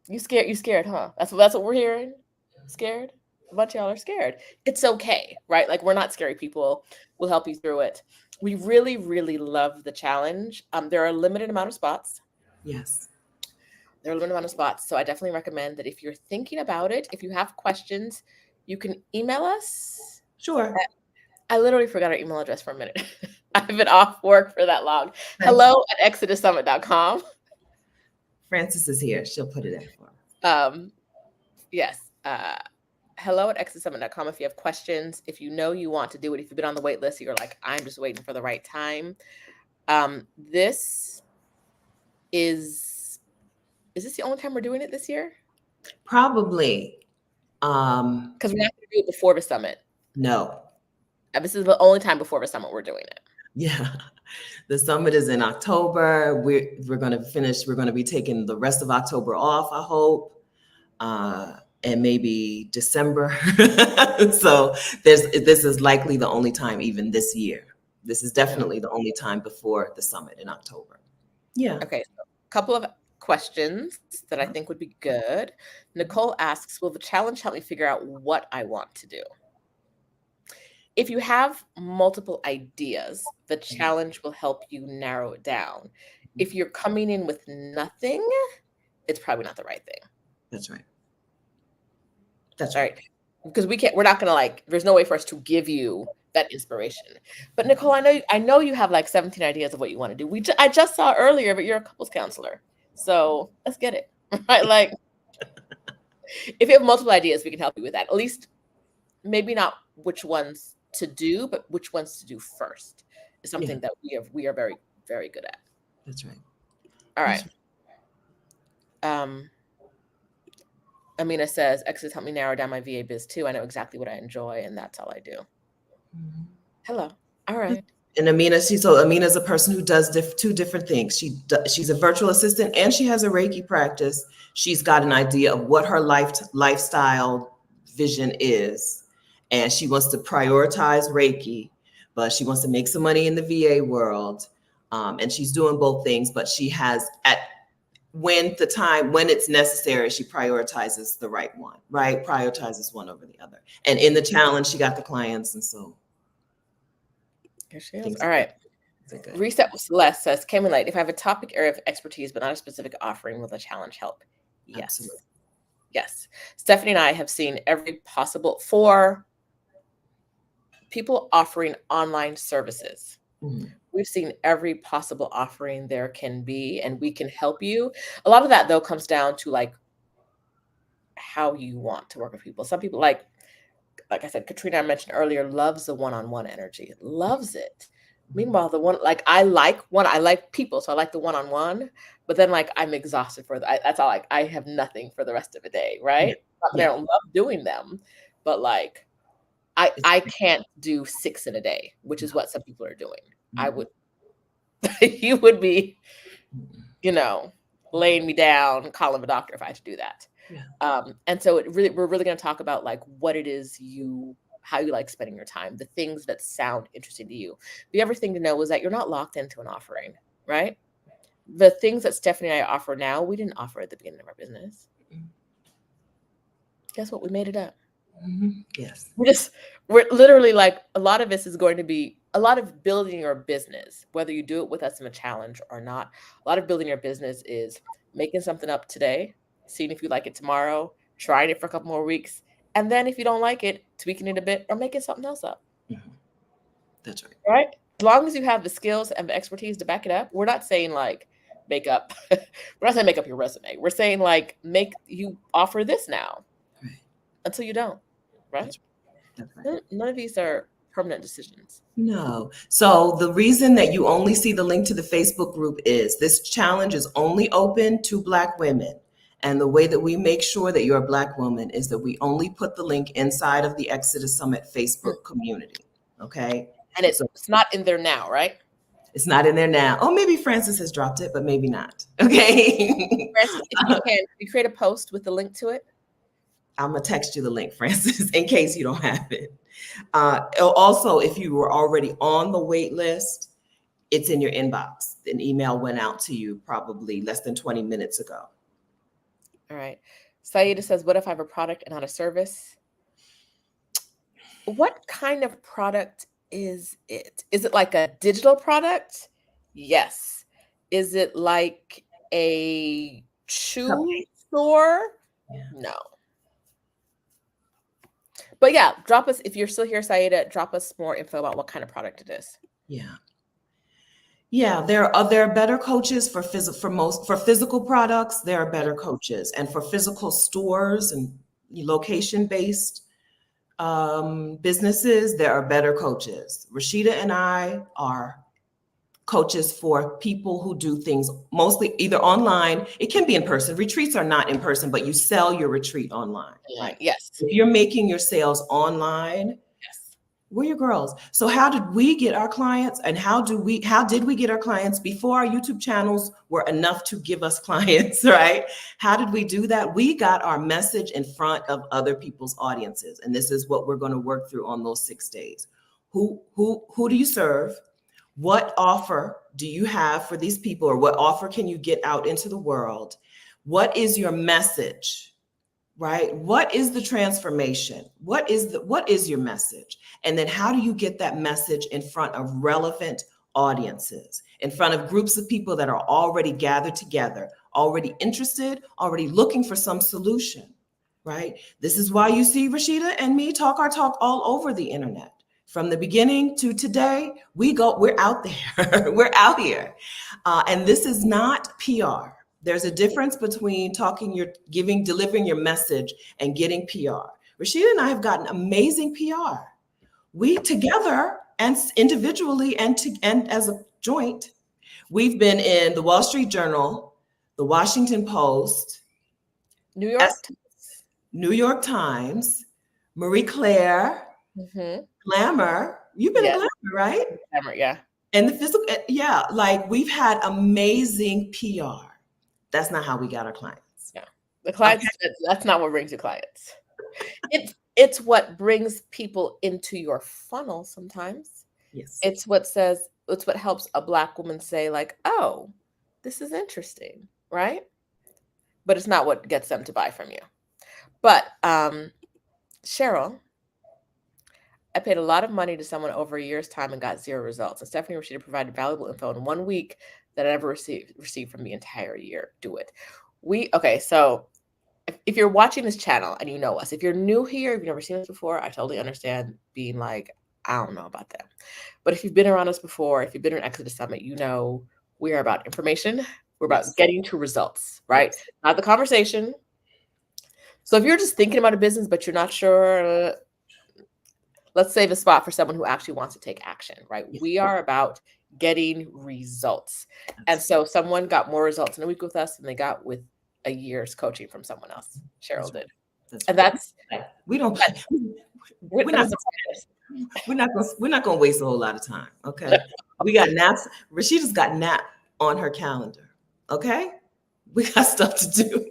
You scared, huh? That's what we're hearing. Scared. A bunch of y'all are scared. It's okay, right? Like, we're not scary people. We'll help you through it. We really, really love the challenge. There are a limited amount of spots. Yes. There are a limited amount of spots. So I definitely recommend that if you're thinking about it, if you have questions, you can email us. Sure. I literally forgot our email address for a minute. I've been off work for that long. hello@exodussummit.com. Frances is here. She'll put it in for us. Yes. hello@exodussummit.com if you have questions, if you know you want to do it, if you've been on the wait list, you're like, I'm just waiting for the right time. This is this the only time we're doing it this year? Probably. Because we're not going to do it before the summit. No. This is the only time before the summit we're doing it. Yeah. The summit is in October. We're going to finish. We're going to be taking the rest of October off, I hope. And maybe December. So this is likely the only time even this year. This is definitely the only time before the summit in October. Yeah. Okay. So a couple of questions that I think would be good. Nicole asks, will the challenge help me figure out what I want to do? If you have multiple ideas, the challenge will help you narrow it down. If you're coming in with nothing, it's probably not the right thing. That's right. That's right. Because we're not going to like, there's no way for us to give you that inspiration. But Nicole, I know you have like 17 ideas of what you want to do. I just saw earlier, but you're a couples counselor. So let's get it. Right? Like, if you have multiple ideas, we can help you with that. At least maybe not which ones to do, but which ones to do first is something that we are very, very good at. That's right. All right. Amina says, Exodus helped me narrow down my VA biz too. I know exactly what I enjoy, and that's all I do. Mm-hmm. Hello. All right. And Amina's a person who does two different things. She's a virtual assistant and she has a Reiki practice. She's got an idea of what her lifestyle vision is. And she wants to prioritize Reiki, but she wants to make some money in the VA world. And she's doing both things, but she has when it's necessary, she prioritizes the right one, right? Prioritizes one over the other. And in the challenge, she got the clients. And so. Here she is. All right. Reset with Celeste says, came in late. If I have a topic area of expertise, but not a specific offering, will the challenge help? Yes. Absolutely. Yes. Stephanie and I have seen every possible for people offering online services. Mm-hmm. We've seen every possible offering there can be, and we can help you. A lot of that, though, comes down to like how you want to work with people. Some people, like I said, Katrina, I mentioned earlier, loves the one-on-one energy, loves it. Meanwhile, I like people, so I like the one-on-one, but then like I'm exhausted that's all. Like I have nothing for the rest of the day, right? Yeah. I don't love doing them, but like I can't do 6 in a day, which is what some people are doing. I would, you would be, laying me down, calling a doctor if I had to do that. Yeah. And so we're really going to talk about like what it is how you like spending your time, the things that sound interesting to you. The other thing to know is that you're not locked into an offering, right? The things that Stephanie and I offer now, we didn't offer at the beginning of our business. Guess what? We made it up. Yes. We're literally like, a lot of this is going to be a lot of building your business, whether you do it with us in a challenge or not. A lot of building your business is making something up today, seeing if you like it tomorrow, trying it for a couple more weeks, and then if you don't like it, tweaking it a bit or making something else up. That's right. Right? As long as you have the skills and the expertise to back it up, we're not saying like make up, we're not saying make up your resume. We're saying like you offer this now until you don't, right? That's right. None of these are permanent decisions. No. So the reason that you only see the link to the Facebook group is this challenge is only open to Black women. And the way that we make sure that you're a Black woman is that we only put the link inside of the Exodus Summit Facebook community. Okay. And it's not in there now, right? It's not in there now. Oh, maybe Francis has dropped it, but maybe not. Okay. Francis, if you can you create a post with the link to it? I'm going to text you the link, Francis, in case you don't have it. Also, if you were already on the wait list, it's in your inbox. An email went out to you probably less than 20 minutes ago. All right. Saida says, what if I have a product and not a service? What kind of product is it? Is it like a digital product? Yes. Is it like a shoe store? Yeah. No. But yeah, drop us, if you're still here, Saida, drop us more info about what kind of product it is. Yeah. Yeah, there are better coaches for physical products. There are better coaches, and for physical stores and location-based businesses, there are better coaches. Rashida and I are coaches for people who do things mostly either online. It can be in person. Retreats are not in person, but you sell your retreat online. Right? Yes. If you're making your sales online, yes, we're your girls. So how did we get our clients, and how did we get our clients before our YouTube channels were enough to give us clients, right? How did we do that? We got our message in front of other people's audiences. And this is what we're going to work through on those 6 days. Who do you serve? What offer do you have for these people, or what offer can you get out into the world? What is your message, right? What is the transformation? What is your message? And then how do you get that message in front of relevant audiences, in front of groups of people that are already gathered together, already interested, already looking for some solution, right? This is why you see Rashida and me talk our talk all over the internet. From the beginning to today, we're out there, we're out here. And this is not PR. There's a difference between delivering your message and getting PR. Rashida and I have gotten amazing PR. We together and individually and as a joint, we've been in the Wall Street Journal, the Washington Post, New York Times, Marie Claire, Glamour. You've been in Glamour, right? Glamour, yeah. And the physical, yeah, like we've had amazing PR. That's not how we got our clients. Yeah, the clients. Okay. That's not what brings you clients. It's what brings people into your funnel sometimes. Yes. It's what helps a Black woman say like, oh, this is interesting, right? But it's not what gets them to buy from you. But Cheryl, I paid a lot of money to someone over a year's time and got 0 results. And Stephanie Rashida provided valuable info in 1 week that I never received from the entire year. Do it. Okay, so if you're watching this channel and you know us, if you're new here, if you've never seen us before, I totally understand being like, I don't know about that. But if you've been around us before, if you've been in Exodus Summit, you know we are about information. We're about getting to results, right? Yes. Not the conversation. So if you're just thinking about a business, but you're not sure, let's save a spot for someone who actually wants to take action, right? Yes. We are about getting results. Absolutely. And so someone got more results in a week with us than they got with a year's coaching from someone else. Cheryl did. And that's, we're not we're not gonna waste a whole lot of time. Okay. We got naps. Rashida's got nap on her calendar. Okay. We got stuff to do.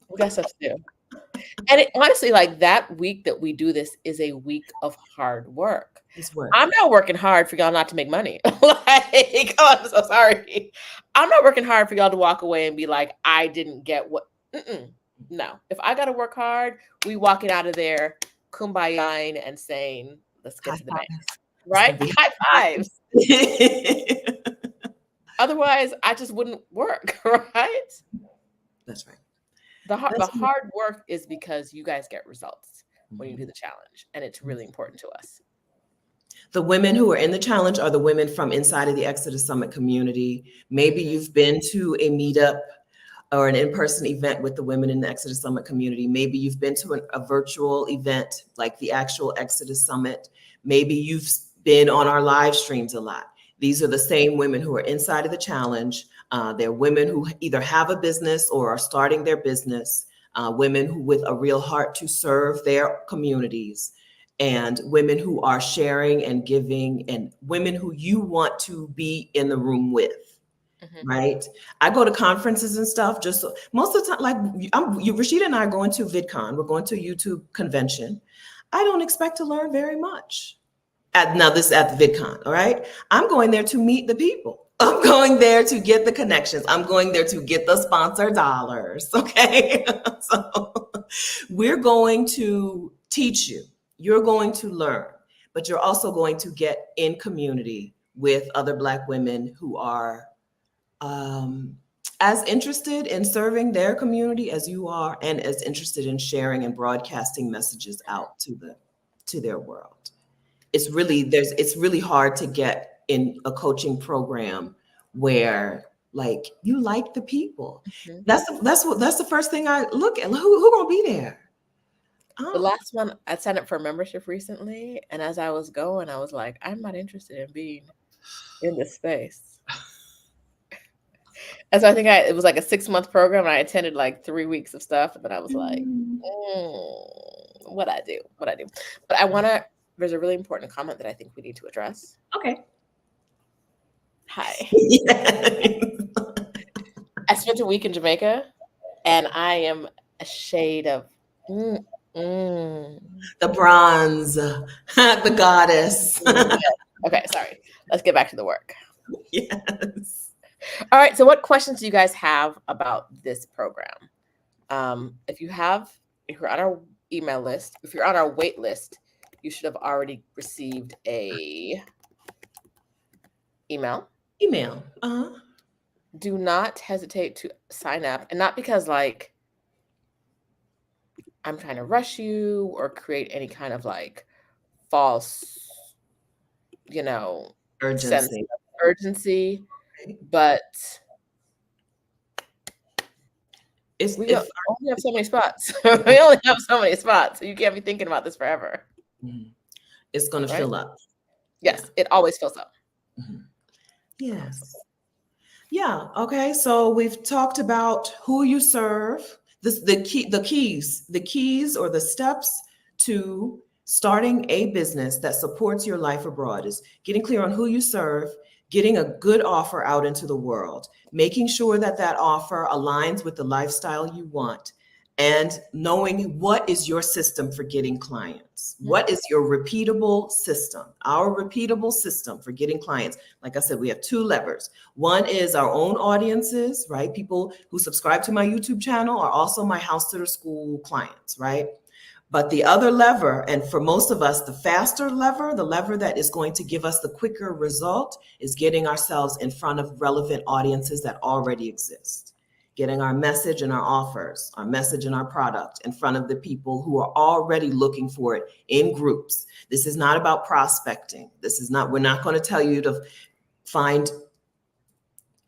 We got stuff to do. And it, honestly, like that week that we do this is a week of hard work. It's work. I'm not working hard for y'all not to make money. Like, oh, I'm so sorry. I'm not working hard for y'all to walk away and be like, I didn't get what. No. If I got to work hard, we walking out of there, kumbaya and saying, let's get to the bank. Right? High fives. Otherwise, I just wouldn't work. Right? That's right. The hard work is because you guys get results when you do the challenge, and it's really important to us. The women who are in the challenge are the women from inside of the Exodus Summit community. Maybe you've been to a meetup or an in-person event with the women in the Exodus Summit community. Maybe you've been to a virtual event like the actual Exodus Summit. Maybe you've been on our live streams a lot. These are the same women who are inside of the challenge. They're women who either have a business or are starting their business, women who with a real heart to serve their communities, and women who are sharing and giving, and women who you want to be in the room with, right? I go to conferences and stuff just so, most of the time, like Rashida and I are going to VidCon, we're going to a YouTube convention. I don't expect to learn very much. Now this is at the VidCon, all right? I'm going there to meet the people. I'm going there to get the connections. I'm going there to get the sponsor dollars, okay? So we're going to teach you. You're going to learn, but you're also going to get in community with other Black women who are as interested in serving their community as you are, and as interested in sharing and broadcasting messages out to their world. It's really hard to get in a coaching program where like you like the people. That's the first thing I look at. Who gonna be there? The last one, I signed up for a membership recently, and as I was going, I was like, I'm not interested in being in this space. And so I think it was like a 6-month program, and I attended like 3 weeks of stuff, and then I was like, what I do. But there's a really important comment that I think we need to address. Okay. Hi. I spent a week in Jamaica, and I am a shade of the bronze, the goddess. Okay, sorry. Let's get back to the work. Yes. All right. So what questions do you guys have about this program? If you're on our email list, if you're on our wait list, you should have already received a email. Do not hesitate to sign up, and not because like I'm trying to rush you or create any kind of like false, sense of urgency, but we only have so many spots. We only have so many spots, so you can't be thinking about this forever. It's going to fill up. Yes, it always fills up. Yes. Yeah. Okay. So we've talked about who you serve. The keys or the steps to starting a business that supports your life abroad is getting clear on who you serve, getting a good offer out into the world, making sure that that offer aligns with the lifestyle you want, and knowing what is your system for getting clients. What is your repeatable system? Our repeatable system for getting clients. Like I said, we have 2 levers. One is our own audiences, right? People who subscribe to my YouTube channel are also my house sitter school clients, right? But the other lever, and for most of us, the faster lever, the lever that is going to give us the quicker result, is getting ourselves in front of relevant audiences that already exist. Getting our message and our offers, our message and our product in front of the people who are already looking for it in groups. This is not about prospecting. We're not going to tell you to find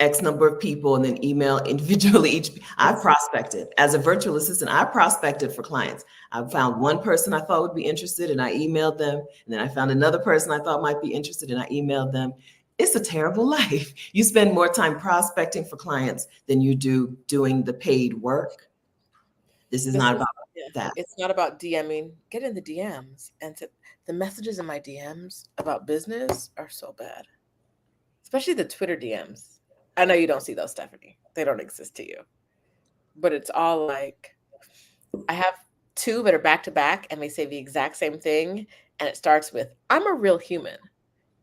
X number of people and then email individually each. I prospected as a virtual assistant. I prospected for clients. I found one person I thought would be interested and I emailed them. And then I found another person I thought might be interested and I emailed them. It's a terrible life. You spend more time prospecting for clients than you do doing the paid work. This is not about Yeah. that. It's not about DMing. Get in the DMs. And the messages in my DMs about business are so bad, especially the Twitter DMs. I know you don't see those, Stephanie. They don't exist to you. But it's all like, I have two that are back to back and they say the exact same thing. And it starts with, I'm a real human.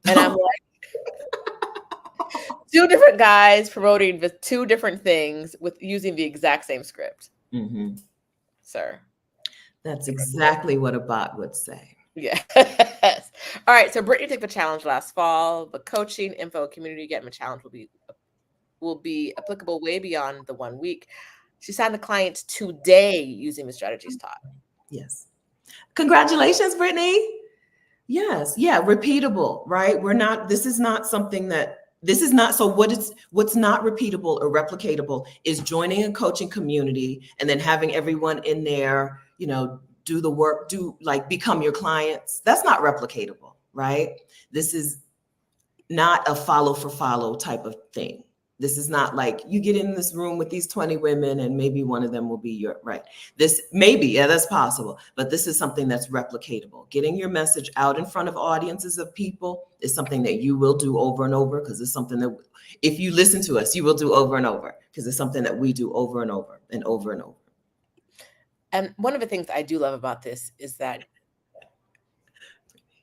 And I'm two different guys promoting the two different things with using the exact same script. Mm-hmm. Sir. That's exactly what a bot would say. Yes. All right. So Brittany took the challenge last fall. The coaching info community getting challenge will be applicable way beyond the 1 week. She signed the clients today using the strategies taught. Yes. Congratulations, Brittany. Yes. Yeah. Repeatable, right? This is not something that, so what's not repeatable or replicatable is joining a coaching community and then having everyone in there, do the work, become your clients. That's not replicatable, right? This is not a follow for follow type of thing. This is not like you get in this room with these 20 women and maybe one of them will be right. Yeah, that's possible, but this is something that's replicatable. Getting your message out in front of audiences of people is something that you will do over and over, because it's something that if you listen to us, you will do over and over, because it's something that we do over and over and over and over. And one of the things I do love about this is that,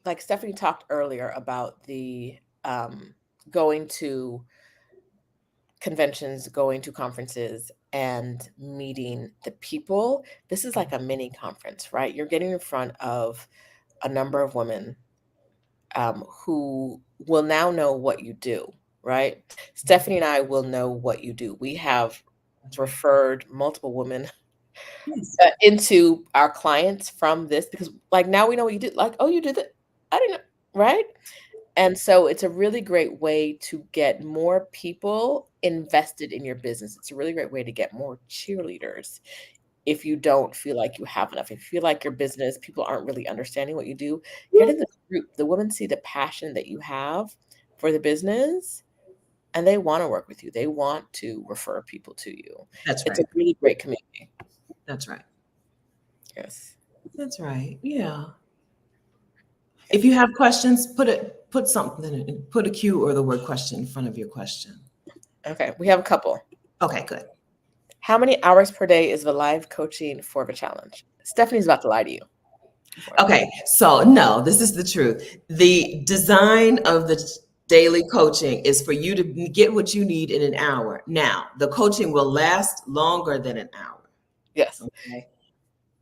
like Stephanie talked earlier about the going to conventions, going to conferences and meeting the people. This is like a mini conference, right? You're getting in front of a number of women who will now know what you do, right? Stephanie and I will know what you do. We have referred multiple women into our clients from this, because like now we know what you did. Like, oh, you did that. I didn't know, right? And so it's a really great way to get more people invested in your business. It's a really great way to get more cheerleaders if you don't feel like you have enough. If you feel like your business, people aren't really understanding what you do, get in this group. The women see the passion that you have for the business and they want to work with you. They want to refer people to you. That's right. It's a really great community. That's right. Yes. That's right. Yeah. If you have questions, put a Q or the word question in front of your question. Okay. We have a couple. Okay, good. How many hours per day is the live coaching for the challenge? Stephanie's about to lie to you. Okay. So no, this is the truth. The design of the daily coaching is for you to get what you need in an hour. Now, the coaching will last longer than an hour. Yes. Okay.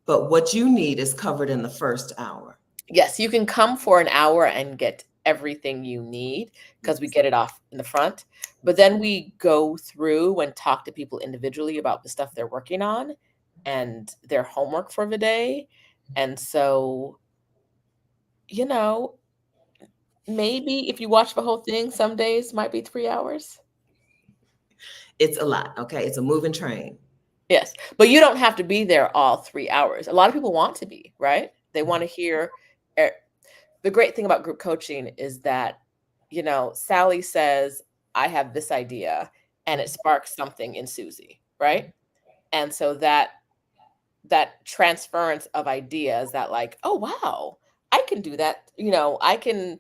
But what you need is covered in the first hour. Yes, you can come for an hour and get everything you need because we get it off in the front. But then we go through and talk to people individually about the stuff they're working on and their homework for the day. And so, maybe if you watch the whole thing, some days might be 3 hours. It's a lot. Okay. It's a moving train. Yes. But you don't have to be there all 3 hours. A lot of people want to be, right? They want to hear. The great thing about group coaching is that, Sally says, I have this idea, and it sparks something in Susie, right? And so that transference of ideas, that like, oh, wow, I can do that. I can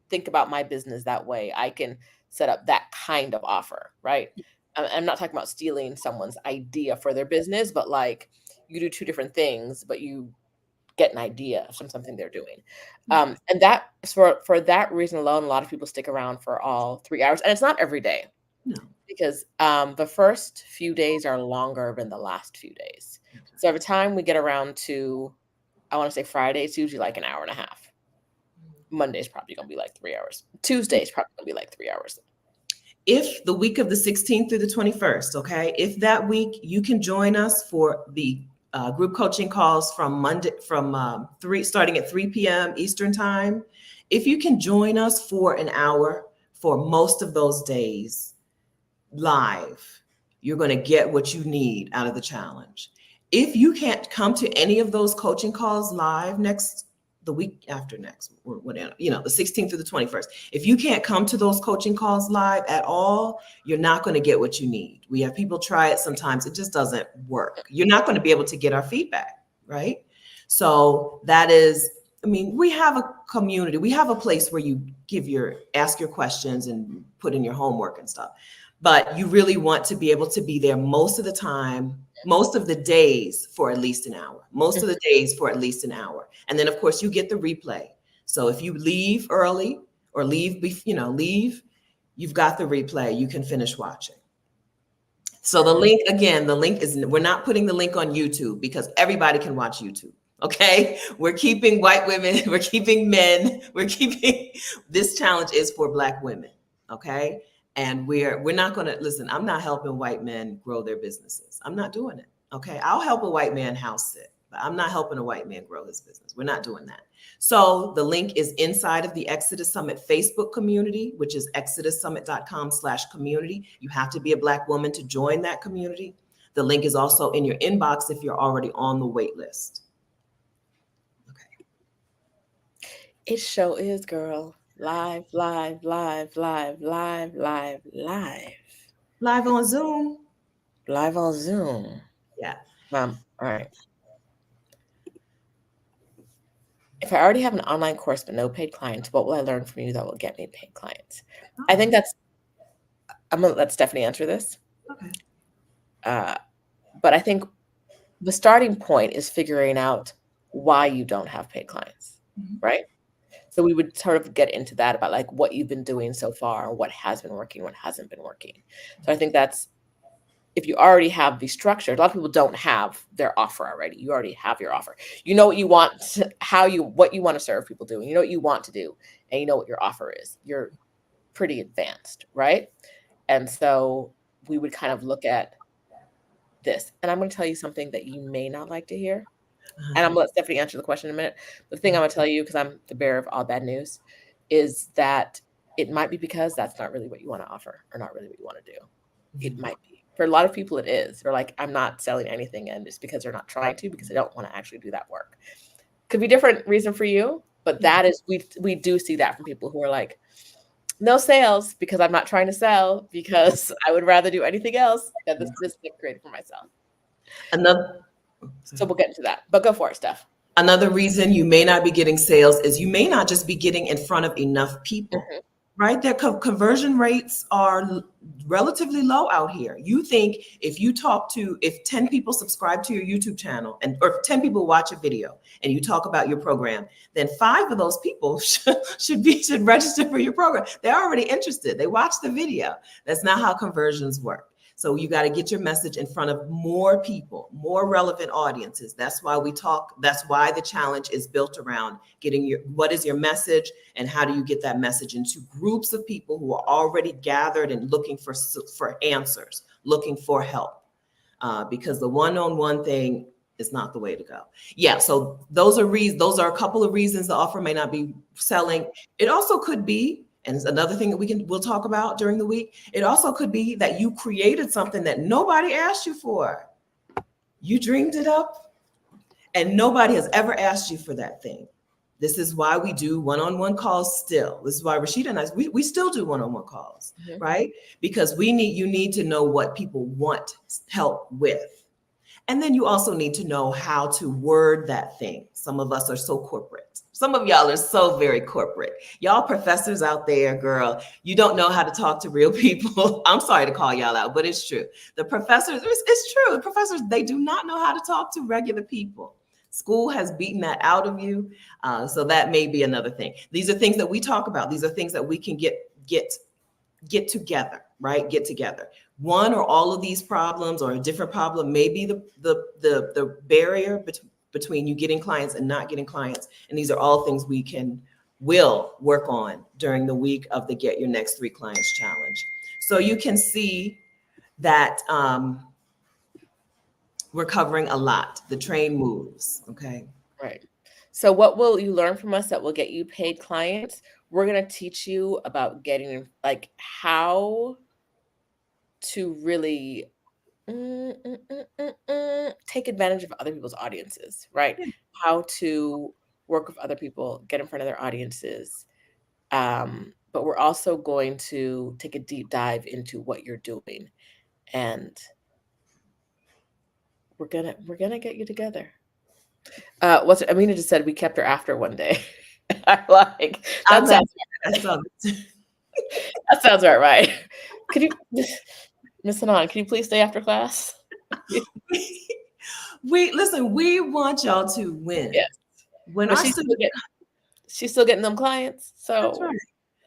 think about my business that way. I can set up that kind of offer, right? I'm not talking about stealing someone's idea for their business, but like you do two different things, but you get an idea from something they're doing. And that for that reason alone, a lot of people stick around for all 3 hours. And it's not every day. No. Because the first few days are longer than the last few days. So every time we get around to, I want to say Friday, it's usually like an hour and a half. Monday's probably going to be like 3 hours. Tuesday's probably going to be like 3 hours. If the week of the 16th through the 21st, okay, if that week you can join us for the group coaching calls from starting at 3 p.m. Eastern time. If you can join us for an hour for most of those days live, you're going to get what you need out of the challenge. If you can't come to any of those coaching calls live the week after next, or whatever, the 16th through the 21st. If you can't come to those coaching calls live at all, you're not going to get what you need. We have people try it. Sometimes it just doesn't work. You're not going to be able to get our feedback, right? So that is, I mean, we have a community, we have a place where you ask your questions and put in your homework and stuff. But you really want to be able to be there most of the time, most of the days for at least an hour, most of the days for at least an hour. And then of course you get the replay. So if you leave early or leave, you've got the replay, you can finish watching. So the link, again, the link is, we're not putting the link on YouTube because everybody can watch YouTube. Okay. We're keeping white women, we're keeping men, this challenge is for Black women. Okay. And we're not going to, listen, I'm not helping white men grow their businesses. I'm not doing it. Okay. I'll help a white man house sit, but I'm not helping a white man grow his business. We're not doing that. So the link is inside of the Exodus Summit Facebook community, which is exodussummit.com/community. You have to be a Black woman to join that community. The link is also in your inbox if you're already on the wait list. Okay. It sure is, girl. Live, live, live, live, live, live, live. Live on Zoom. Live on Zoom. Yeah. All right. If I already have an online course but no paid clients, what will I learn from you that will get me paid clients? Oh. I think I'm gonna let Stephanie answer this. Okay. But I think the starting point is figuring out why you don't have paid clients, right? So we would sort of get into that about like what you've been doing so far, what has been working, what hasn't been working. So I think that's, if you already have the structure, a lot of people don't have their offer already. You already have your offer. You know what you want, what you want to serve people doing. You know what you want to do, and you know what your offer is. You're pretty advanced, right? And so we would kind of look at this. And I'm going to tell you something that you may not like to hear. And I'm going to let Stephanie answer the question in a minute. The thing I'm going to tell you, because I'm the bearer of all bad news, is that it might be because that's not really what you want to offer or not really what you want to do. It might be. For a lot of people, it is. They're like, I'm not selling anything. And it's because they're not trying to, because they don't want to actually do that work. Could be a different reason for you. But that is, we do see that from people who are like, no sales because I'm not trying to sell, because I would rather do anything else than this business I created for myself. So we'll get into that, but go for it, Steph. Another reason you may not be getting sales is you may not just be getting in front of enough people, right? Their conversion rates are relatively low out here. You think if 10 people subscribe to your YouTube channel or if 10 people watch a video and you talk about your program, then 5 of those people should register for your program. They're already interested. They watched the video. That's not how conversions work. So you got to get your message in front of more people, more relevant audiences. That's why that's why the challenge is built around what is your message and how do you get that message into groups of people who are already gathered and looking for answers, looking for help. Because the one-on-one thing is not the way to go. Yeah, so those are a couple of reasons the offer may not be selling. It also could be, and it's another thing that we'll talk about during the week. It also could be that you created something that nobody asked you for. You dreamed it up and nobody has ever asked you for that thing. This is why we do one-on-one calls still. This is why Rashida and I, we still do one-on-one calls, right? Because you need to know what people want help with. And then you also need to know how to word that thing. Some of us are so corporate. Some of y'all are so very corporate. Y'all professors out there, girl, you don't know how to talk to real people. I'm sorry to call y'all out, but it's true. The professors, it's true. The professors, they do not know how to talk to regular people. School has beaten that out of you. So that may be another thing. These are things that we talk about. These are things that we can get together, right? Get together. One or all of these problems or a different problem may be the barrier between you getting clients and not getting clients. And these are all things will work on during the week of the Get Your Next 3 Clients Challenge. So you can see that we're covering a lot. The train moves, okay? Right. So what will you learn from us that will get you paid clients? We're going to teach you about getting, like, how to really take advantage of other people's audiences, right? Yeah. How to work with other people, get in front of their audiences. But we're also going to take a deep dive into what you're doing, and we're gonna get you together. What's Amina just said? We kept her after one day. I like I that. love Sounds that. I saw it. that sounds right. Could you, Miss Hanan? Can you please stay after class? Listen, we want y'all to win. Yes, When but our students, she's still getting them clients. that's So right.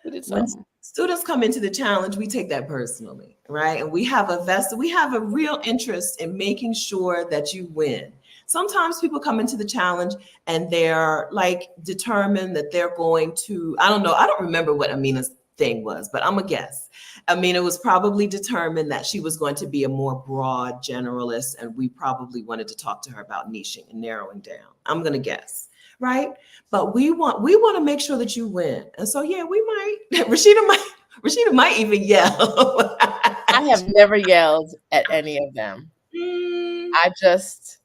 we did When something. students come into the challenge, we take that personally, right? And we have a real interest in making sure that you win. Sometimes people come into the challenge and they're like determined that they're going to, I don't know, I don't remember what Amina's thing was, but I'm a guess. Amina was probably determined that she was going to be a more broad generalist, and we probably wanted to talk to her about niching and narrowing down. I'm going to guess, right? But we want to make sure that you win. And so yeah, we might Rashida might even yell. I have never yelled at any of them. Mm, I just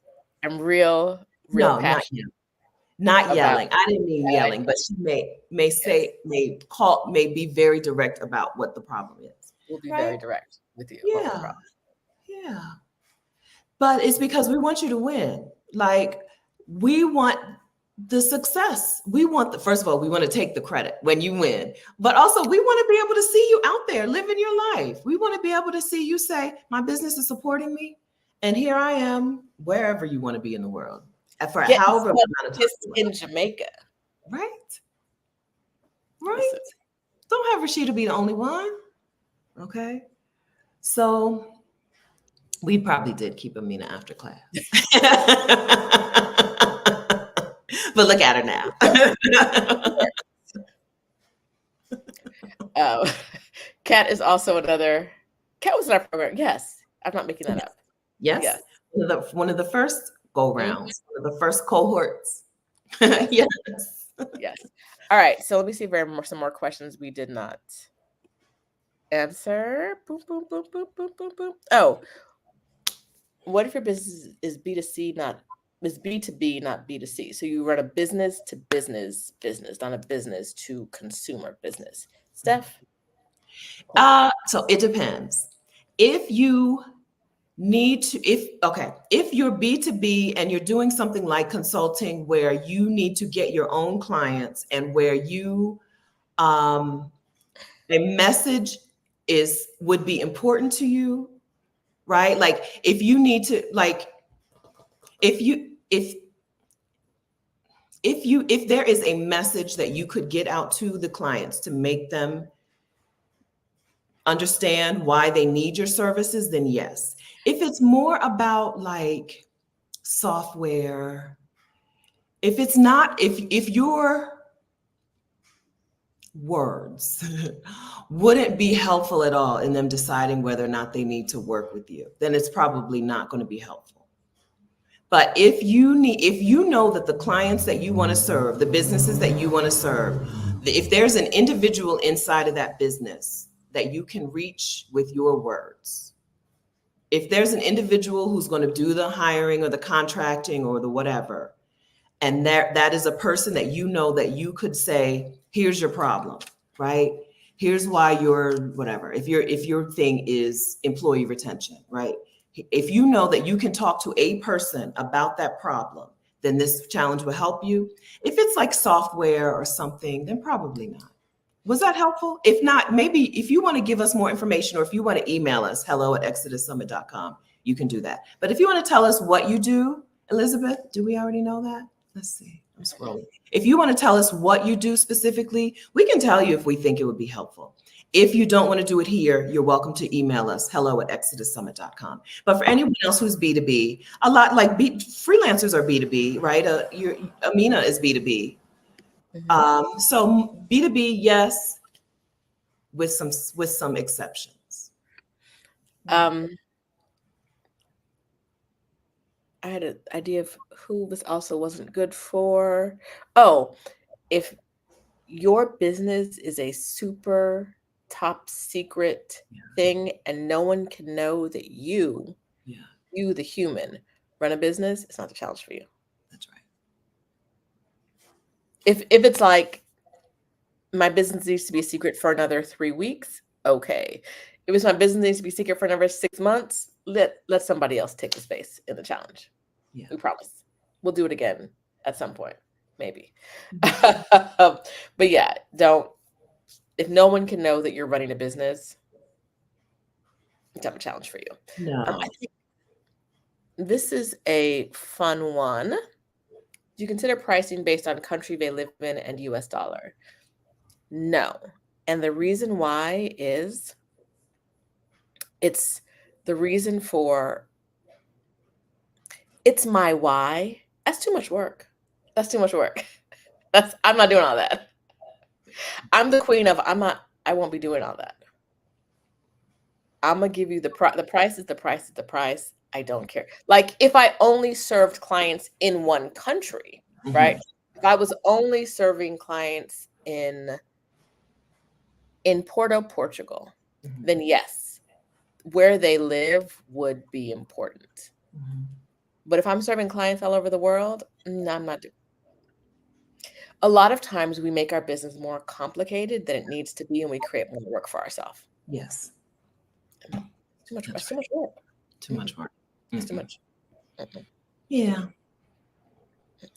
am real no, not passionate yelling. Not about yelling. I didn't mean that yelling, idea. but she may Yes, say, may be very direct about what the problem is. we'll be Right? very direct with you about what the Yeah. problem. Yeah. But it's because we want you to win. Like, we want the success. First of all, we want to take the credit when you win, but also we want to be able to see you out there living your life. We want to be able to see you say, my business is supporting me. And here I am, wherever you want to be in the world, for Getting however amount of time. just in Jamaica. Right? Right? Listen, Don't have Rashida be the only one. Okay. So we probably did keep Amina after class. But look at her now. Kat is also another. Kat was in our program. Yes, I'm not making that up. Yes. Yes. One of the first go rounds, one of the first cohorts. Yes. Yes. Yes. All right. So let me see if there are some more questions we did not answer. Boom, boom, boom, boom, boom, boom, boom. Oh, what if your business is B2C, is B2B, not B2C? So you run a business to business, not a business to consumer business. Steph? So it depends. If you need to, if you're B2B and you're doing something like consulting where you need to get your own clients and where you a message would be important to you, right? Like if you need to, like if there is a message that you could get out to the clients to make them understand why they need your services, then yes. If it's more about like software, if your words wouldn't be helpful at all in them deciding whether or not they need to work with you, then it's probably not going to be helpful. But if you know that the clients that you want to serve, the businesses that you want to serve, if there's an individual inside of that business that you can reach with your words, if there's an individual who's going to do the hiring or the contracting or the whatever, and that is a person that you know that you could say, here's your problem, right? Here's why you're whatever. If your thing is employee retention, right? If you know that you can talk to a person about that problem, then this challenge will help you. If it's like software or something, then probably not. Was that helpful? If not, maybe if you want to give us more information or if you want to email us, hello@exodussummit.com, you can do that. But if you want to tell us what you do, Elizabeth, do we already know that? Let's see. I'm scrolling. If you want to tell us what you do specifically, we can tell you if we think it would be helpful. If you don't want to do it here, you're welcome to email us, hello@exodussummit.com. But for anyone else who's B2B, a lot like freelancers are B2B, right? Amina is B2B. So B2B, yes, with some exceptions. I had an idea of who this also wasn't good for. Oh, if your business is a super top secret thing and no one can know that you, the human, run a business, it's not the challenge for you. That's right. If it's like my business needs to be a secret for another 3 weeks, okay. If it's my business needs to be secret for another 6 months, let somebody else take the space in the challenge. Yeah. We promise. We'll do it again at some point, maybe. Mhm. But yeah, if no one can know that you're running a business, I have a challenge for you. No. I think this is a fun one. Do you consider pricing based on country they live in and US dollar? No. And the reason why is it's the reason for it's my why. That's too much work. That's too much work. I'm not doing all that. I'm the queen of I won't be doing all that. I'm gonna give you the price is the price is the price. I don't care. Like if I only served clients in one country, right? If I was only serving clients in Porto, Portugal, then yes, where they live would be important. But if I'm serving clients all over the world, no, I'm not doing. A lot of times we make our business more complicated than it needs to be, and we create more work for ourselves. Yes. Too much. That's too much work. Too much work. It's too much. Yeah.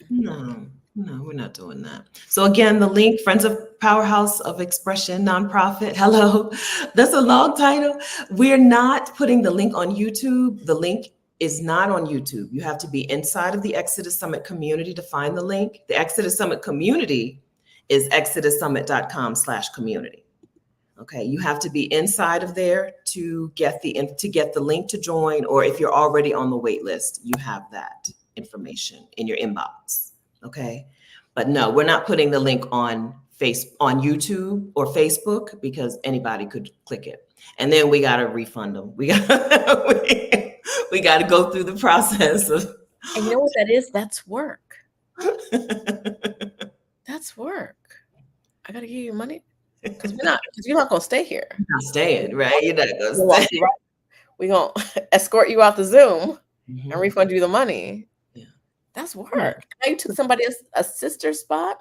No, we're not doing that. So again, the link, Friends of Powerhouse of Expression Nonprofit. Hello. That's a long title. We're not putting the link on YouTube. The link is not on YouTube. You have to be inside of the Exodus Summit community to find the link. The Exodus Summit community is exodussummit.com/community. Okay, you have to be inside of there to get the link to join, or if you're already on the wait list, you have that information in your inbox. Okay, but no, we're not putting the link on YouTube or Facebook because anybody could click it, and then we got to refund them. We got we got to go through the process of. And you know what that is? That's work. That's work. I got to give you money. Because you're not gonna stay here. You're not staying, right? You're not gonna stay. We're gonna escort you out the Zoom and refund you the money. Yeah. That's work. Now you took somebody a sister spot.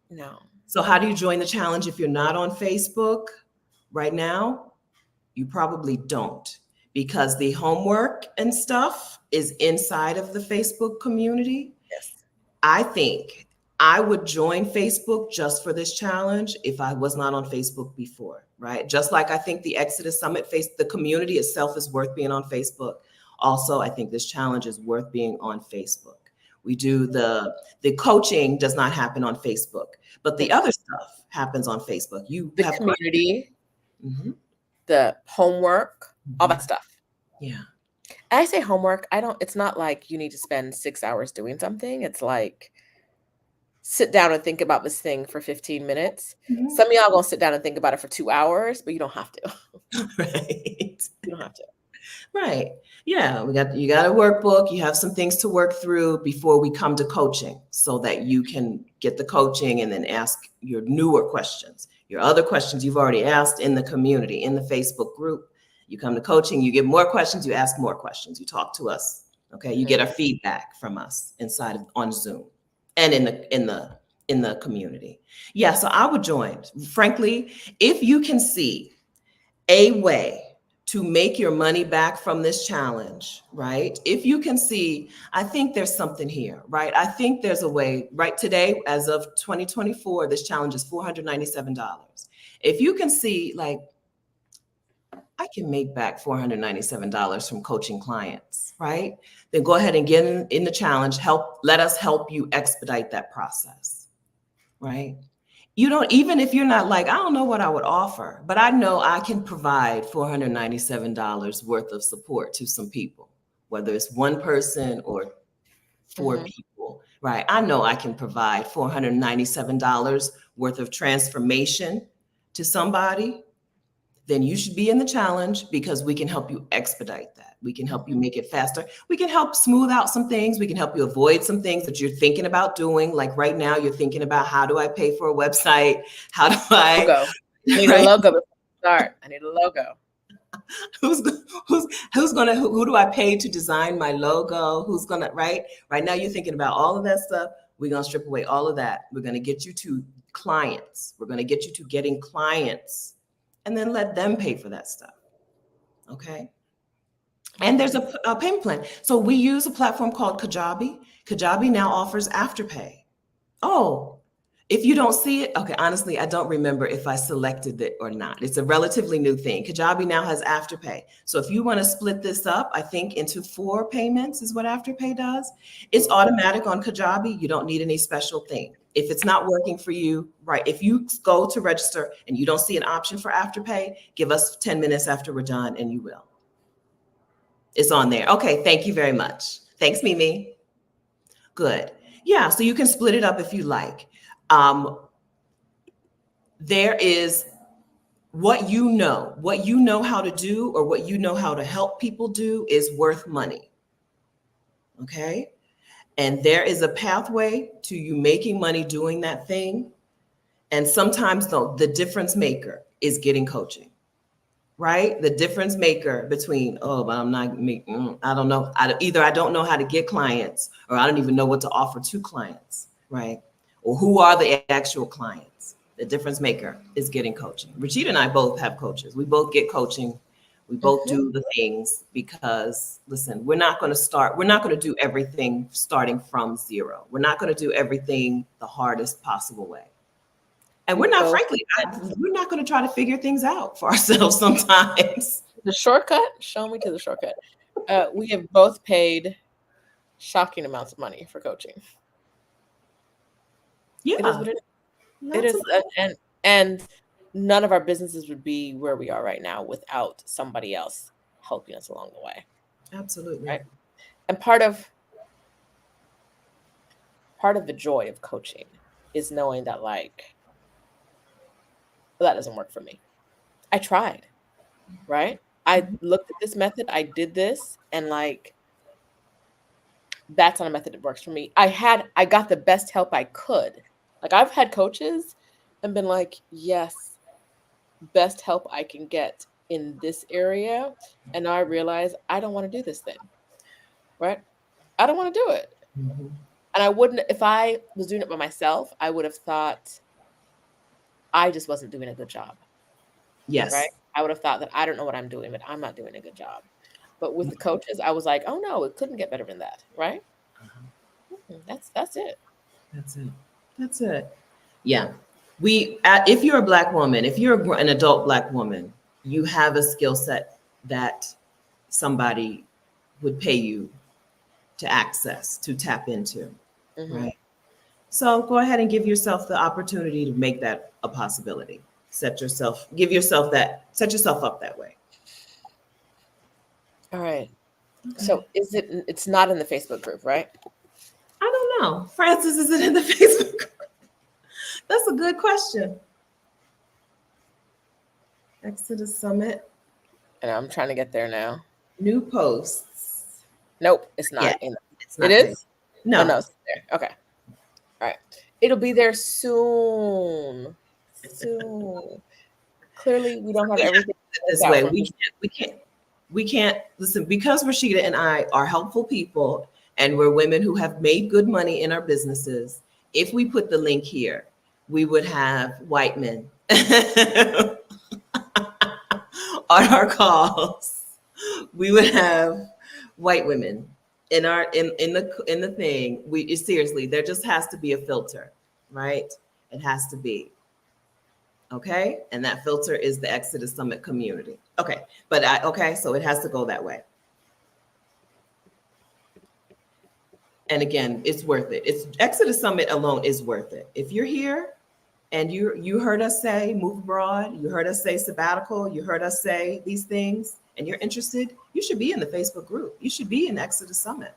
No. So how do you join the challenge if you're not on Facebook right now? You probably don't, because the homework and stuff is inside of the Facebook community. Yes. I think I would join Facebook just for this challenge if I was not on Facebook before, right? Just like I think the Exodus Summit the community itself is worth being on Facebook. Also, I think this challenge is worth being on Facebook. We do the coaching does not happen on Facebook, but the other stuff happens on Facebook. The community, the homework, all that stuff. Yeah. I say homework. It's not like you need to spend 6 hours doing something. It's like, sit down and think about this thing for 15 minutes. Some of y'all gonna sit down and think about it for 2 hours, but you don't have to. Right. You don't have to. Right. Yeah. You got a workbook. You have some things to work through before we come to coaching so that you can get the coaching and then ask your newer questions. Your other questions you've already asked in the community, in the Facebook group. You come to coaching, you get more questions, you ask more questions, you talk to us. Okay. You get our feedback from us on Zoom. And in the community. Yeah, so I would join. Frankly, if you can see a way to make your money back from this challenge, right? If you can see, I think there's something here, right? I think there's a way, right? Today, as of 2024, this challenge is $497. If you can see, like, I can make back $497 from coaching clients, right? Then go ahead and get in the challenge. Let us help you expedite that process, right? Even if you're not like, I don't know what I would offer, but I know I can provide $497 worth of support to some people, whether it's one person or 4 people, right? I know I can provide $497 worth of transformation to somebody. Then you should be in the challenge because we can help you expedite that. We can help you make it faster. We can help smooth out some things. We can help you avoid some things that you're thinking about doing. Like right now, you're thinking about, how do I pay for a website? How do I? Logo. I need a logo before we start. I need a logo. Who do I pay to design my logo? Who's gonna, right? Right now, you're thinking about all of that stuff. We're gonna strip away all of that. We're gonna get you to clients. We're gonna get you to getting clients. And then let them pay for that stuff. Okay. And there's a payment plan. So we use a platform called Kajabi. Kajabi now offers Afterpay. Oh, if you don't see it, okay, honestly, I don't remember if I selected it or not. It's a relatively new thing. Kajabi now has Afterpay. So if you want to split this up, I think into 4 payments is what Afterpay does. It's automatic on Kajabi. You don't need any special thing. If it's not working for you, right, if you go to register and you don't see an option for Afterpay, give us 10 minutes after we're done and you will. It's on there. Okay, thank you very much. Thanks, Mimi. Good. Yeah, so you can split it up if you like. There is what you know how to do, or what you know how to help people do is worth money. Okay. And there is a pathway to you making money doing that thing. And sometimes though, the difference maker is getting coaching, right? The difference maker between, oh, but I'm not making, I don't know. Either I don't know how to get clients, or I don't even know what to offer to clients, right? Or who are the actual clients? The difference maker is getting coaching. Rashida and I both have coaches. We both get coaching. We both do the things because, listen, we're not going to do everything starting from zero. We're not going to do everything the hardest possible way. And we're not, frankly, we're not going to try to figure things out for ourselves sometimes. The shortcut? Show me to the shortcut. We have both paid shocking amounts of money for coaching. Yeah. It is what it is. And none of our businesses would be where we are right now without somebody else helping us along the way. Absolutely. Right? And part of the joy of coaching is knowing that, like, well, that doesn't work for me. I tried, right? I looked at this method, I did this, and like, that's not a method that works for me. I got the best help I could. Like, I've had coaches and been like, yes, best help I can get in this area. And now I realize I don't want to do this thing, right? I don't want to do it. Mm-hmm. And I wouldn't, if I was doing it by myself, I would have thought I just wasn't doing a good job. Yes. Right? I would have thought that I don't know what I'm doing, but I'm not doing a good job. But with the coaches, I was like, oh no, it couldn't get better than that, right? That's it. That's it. Yeah. If you're a Black woman, if you're an adult Black woman, you have a skill set that somebody would pay you to access, to tap into, right? So go ahead and give yourself the opportunity to make that a possibility. Set yourself up that way. All right. Okay. So it's not in the Facebook group, right? I don't know. Francis, is it in the Facebook group? That's a good question. Exodus Summit. And I'm trying to get there now. New posts. Nope, it's not. Yeah, it is? No. Oh, no, it's there. Okay. All right. It'll be there soon. Clearly, we don't have everything this way. We can't listen, because Rashida and I are helpful people and we're women who have made good money in our businesses. If we put the link here, we would have white men on our calls. We would have white women in the thing. Seriously, there just has to be a filter, right? It has to be. Okay. And that filter is the Exodus Summit community. Okay. So it has to go that way. And again, it's worth it. Exodus Summit alone is worth it. If you're here and you heard us say move abroad, you heard us say sabbatical, you heard us say these things, and you're interested, you should be in the Facebook group. You should be in Exodus Summit.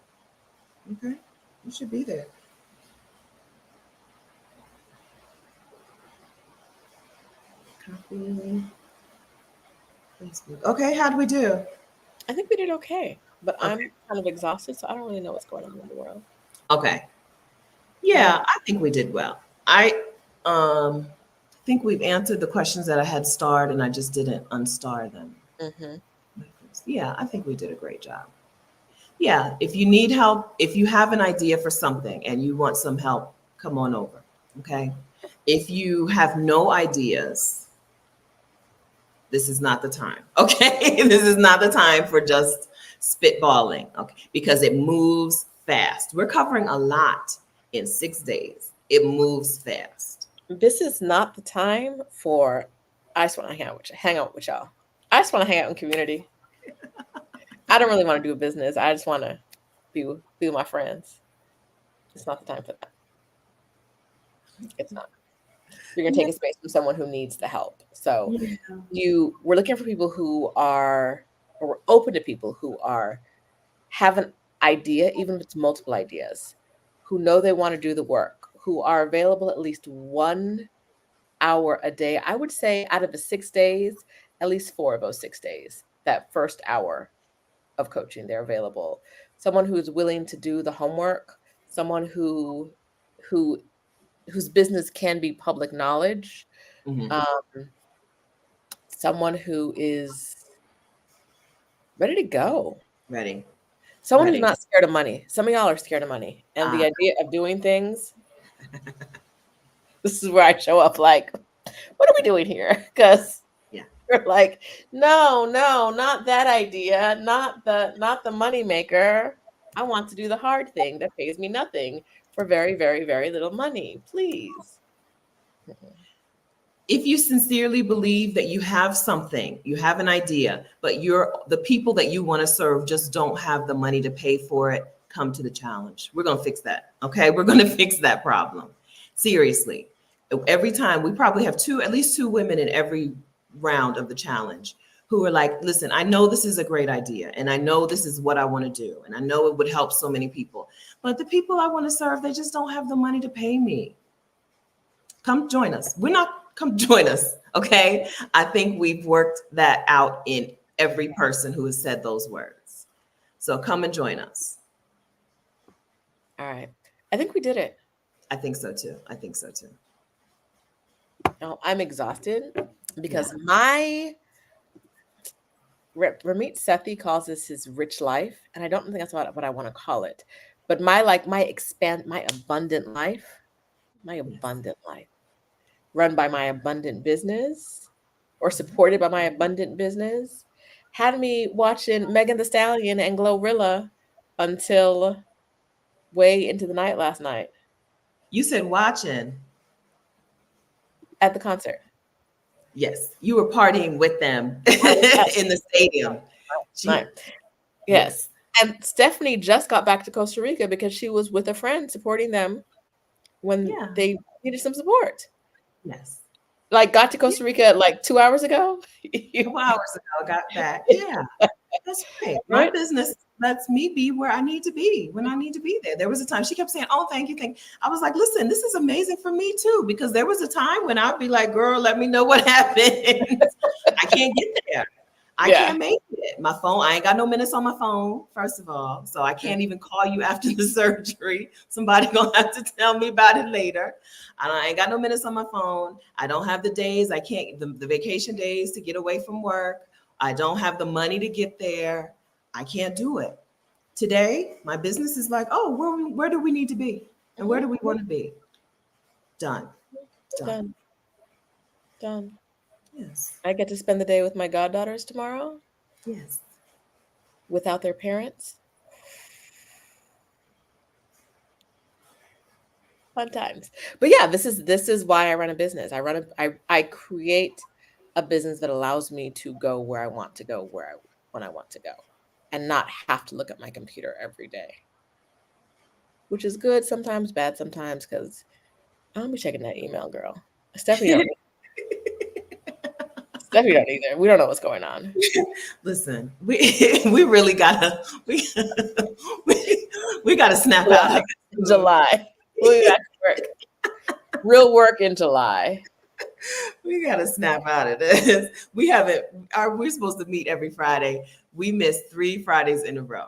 Okay. You should be there. Copy. Facebook. Okay, how'd we do? I think we did okay, but okay. I'm kind of exhausted, so I don't really know what's going on in the world. Okay. Yeah, I think we did well. I think we've answered the questions that I had starred, and I just didn't unstar them. Yeah, I think we did a great job. Yeah, if you need help, if you have an idea for something and you want some help, come on over. Okay. If you have no ideas, this is not the time. Okay. This is not the time for just spitballing, okay, because it moves fast. We're covering a lot in 6 days. It moves fast. This is not the time for I just want to hang out with y'all. I just want to hang out in community. I don't really want to do a business. I just want to be with my friends. It's not the time for that. It's not. You're gonna take a space from someone who needs the help. So we're looking for people who are, or we're open to people who have an idea, even if it's multiple ideas, who know they want to do the work, who are available at least 1 hour a day. I would say out of the 6 days, at least 4 of those 6 days, that first hour of coaching, they're available. Someone who's willing to do the homework, someone whose business can be public knowledge, someone who is ready to go. Ready. Someone who's not scared of money. Some of y'all are scared of money. And the idea of doing things, this is where I show up like, what are we doing here? Because you're like, no, not that idea, not the money maker. I want to do the hard thing that pays me nothing for very, very, very little money. Please. If you sincerely believe that you have something, you have an idea, but the people that you want to serve just don't have the money to pay for it, come to the challenge. We're going to fix that. Okay. We're going to fix that problem. Seriously. Every time we probably have at least two women in every round of the challenge who are like, listen, I know this is a great idea. And I know this is what I want to do. And I know it would help so many people, but the people I want to serve, they just don't have the money to pay me. Come join us. Come join us. Okay. I think we've worked that out in every person who has said those words. So come and join us. All right. I think we did it. I think so too. No, I'm exhausted because my Ramit Sethi calls this his rich life. And I don't think that's what I want to call it, but my abundant life, run by my abundant business or supported by my abundant business, had me watching Megan Thee Stallion and Glorilla until way into the night last night. You said watching? At the concert. Yes, you were partying with them in the stadium. Yes. And Stephanie just got back to Costa Rica because she was with a friend supporting them when they needed some support. Yes. Like got to Costa Rica like 2 hours ago. 2 hours ago, got back. Yeah, that's right. My business lets me be where I need to be when I need to be there. There was a time she kept saying, oh, thank you. I was like, listen, this is amazing for me too, because there was a time when I'd be like, girl, let me know what happened. I can't get there. I can't make it. My phone, I ain't got no minutes on my phone, first of all. So I can't even call you after the surgery. Somebody gonna have to tell me about it later. I ain't got no minutes on my phone. I don't have the days. I can't, the vacation days to get away from work. I don't have the money to get there. I can't do it. Today, my business is like, oh, where do we need to be? And where do we want to be? Done. Yes. I get to spend the day with my goddaughters tomorrow. Yes. Without their parents. Fun times. But yeah, this is why I run a business. I create a business that allows me to go where I want to go, when I want to go, and not have to look at my computer every day. Which is good sometimes, bad sometimes, because I'll be checking that email, girl. Stephanie don't either. We don't know what's going on. Listen, we really gotta we gotta snap out of in July. We got work. Real work in July. We gotta snap out of this. We're supposed to meet every Friday. We missed 3 Fridays in a row.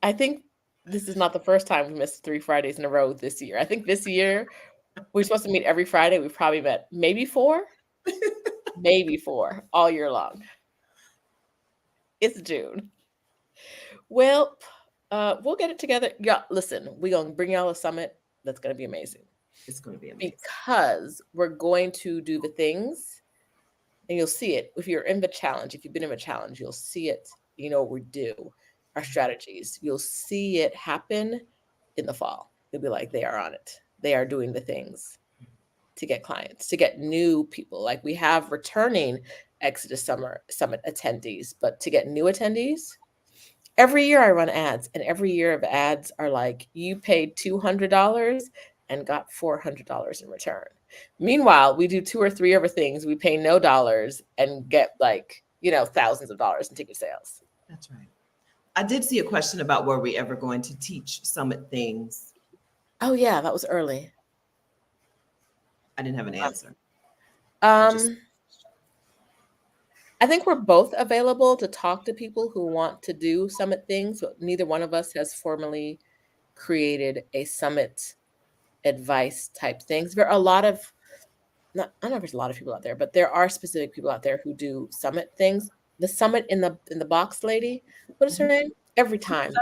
I think this is not the first time we missed 3 Fridays in a row this year. I think this year we're supposed to meet every Friday. We've probably met maybe 4. Maybe 4 all year long. It's June. Well, we'll get it together. Yeah, listen, we're going to bring y'all a summit that's going to be amazing. It's going to be amazing. Because we're going to do the things, and you'll see it. If you're in the challenge, if you've been in the challenge, you'll see it you know what we do, our strategies. You'll see it happen in the fall. You'll be like, they are on it. They are doing the things to get clients, to get new people. Like we have returning Exodus Summit attendees, but to get new attendees, every year I run ads, and every year of ads are like, you paid $200 and got $400 in return. Meanwhile, we do 2 or 3 other things. We pay no dollars and get like, you know, thousands of dollars in ticket sales. That's right. I did see a question about were we ever going to teach summit things. Oh yeah, that was early. I didn't have an answer. I think we're both available to talk to people who want to do summit things, but neither one of us has formally created a summit advice type things. There are a lot of, I don't know if there's a lot of people out there, but there are specific people out there who do summit things. The summit in the box lady, what is her name? Every time.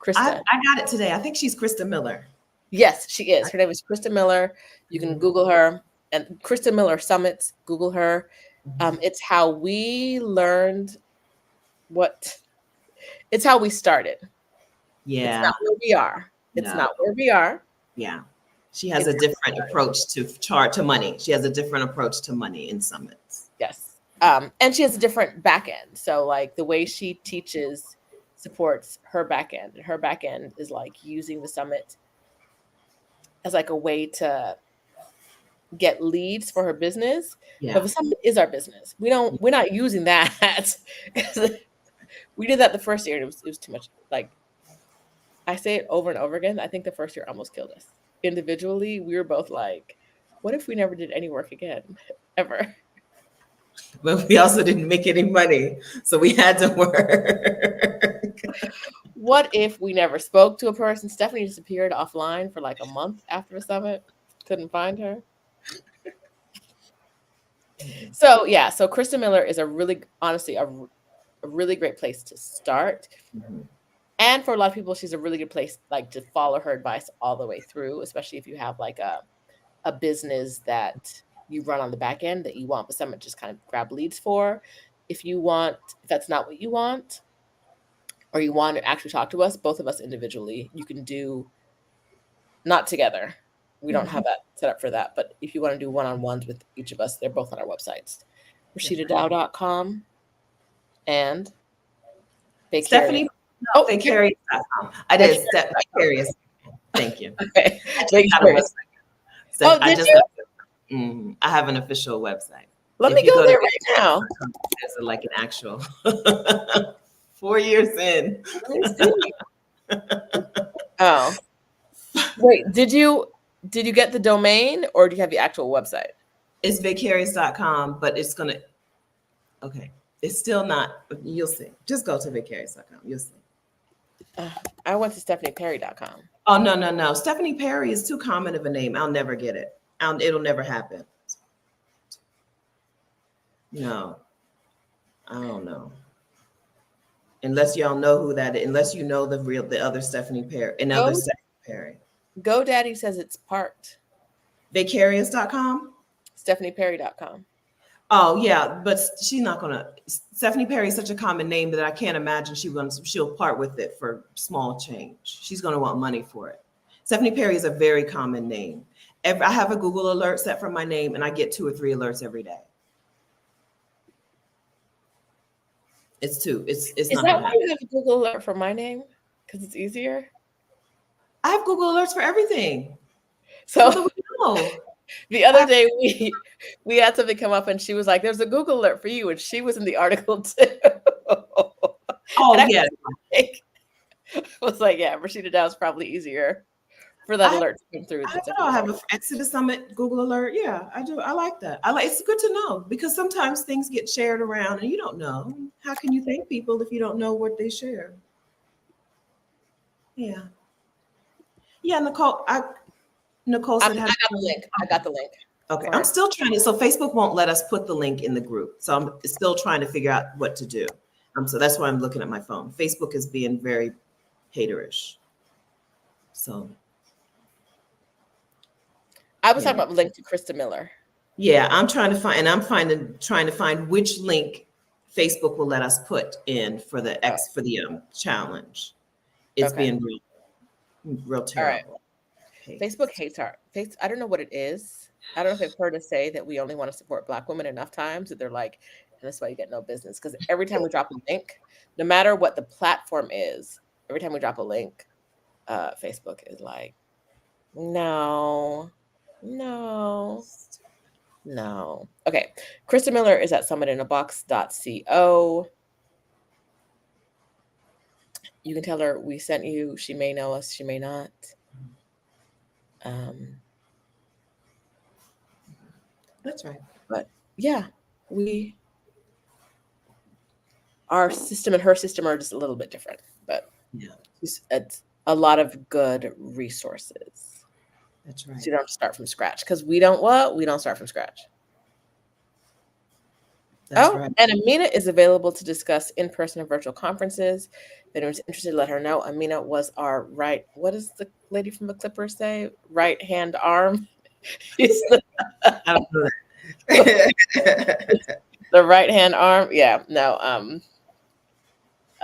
Krista. I got it today. I think she's Krista Miller. Yes, she is. Her name is Krista Miller. You can Google her, and Krista Miller Summits, Google her. It's how we learned it's how we started. Yeah. It's not where we are. It's not where we are. Yeah. She has a different approach to money. She has a different approach to money in summits. Yes. And she has a different back end. So like the way she teaches supports her back end. And her back end is like using the summit as like a way to get leads for her business. Yeah. But the summit is our business. We're not using that. We did that the first year and it was too much. Like I say it over and over again. I think the first year almost killed us. Individually, we were both like, what if we never did any work again, ever? But we also didn't make any money, so we had to work. What if we never spoke to a person? Stephanie disappeared offline for like a month after the summit. Couldn't find her. So yeah, so Krista Miller is honestly a really great place to start. And for a lot of people, she's a really good place like to follow her advice all the way through, especially if you have like a business that you run on the back end that you want the summit just kind of grab leads for. If that's not what you want, or you want to actually talk to us, both of us individually, you can do, not together. We don't have that set up for that. But if you want to do one-on-ones with each of us, they're both on our websites. RashidaDow.com and Stephanie. No, Vicarious.com. I did Vicarious. Thank you. Okay. I have an official website. Let me go there right now. It's like an actual 4 years in. Oh, wait, did you get the domain or do you have the actual website? It's vicarious.com, but it's still not, you'll see. Just go to vicarious.com. You'll see. I went to stephanieperry.com. Oh, no. Stephanie Perry is too common of a name. I'll never get it. It'll never happen. No, I don't know. Unless y'all know who that is, unless you know the other Stephanie Perry, Stephanie Perry. GoDaddy says it's parked. Vicarious.com? stephanieperry.com. Oh yeah, but she's not gonna. Stephanie Perry is such a common name that I can't imagine she'll part with it for small change. She's gonna want money for it. Stephanie Perry is a very common name. I have a Google alert set for my name, and I get 2 or 3 alerts every day. It's 2. It's Is not. that why you have a Google alert for my name? Because it's easier. I have Google alerts for everything. So the other day we had something come up and she was like, there's a Google alert for you. And she was in the article too. Oh, yeah. I was like, yeah, Rashida Dow is probably easier for that alert to come through. I have an Exodus Summit Google alert. Yeah, I do. I like that. It's good to know because sometimes things get shared around and you don't know. How can you thank people if you don't know what they share? Yeah. Yeah, Nicole said, I got the link. I got the link. Okay. I'm still trying to, so Facebook won't let us put the link in the group. So I'm still trying to figure out what to do. So that's why I'm looking at my phone. Facebook is being very haterish. So. I was talking about the link to Krista Miller. Yeah, I'm trying to find, and trying to find which link Facebook will let us put in for the challenge. It's Okay. being real All right. terrible. Facebook hates our face. I don't know what it is. I don't know if they've heard us say that we only want to support Black women enough times that they're like, and that's why you get no business. Because every time we drop a link, no matter what the platform is, every time we drop a link, Facebook is like, no. Okay. Krista Miller is at summitinabox.co. You can tell her we sent you. She may know us. She may not. That's right. But yeah, our system and her system are just a little bit different, but yeah, it's a lot of good resources. That's right. So you don't have to start from scratch because we don't start from scratch. That's right. And Amina is available to discuss in-person and virtual conferences. If anyone's interested, let her know. Amina was our what does the lady from the Clippers say? Right-hand arm. I don't know that. The right-hand arm. Yeah, no,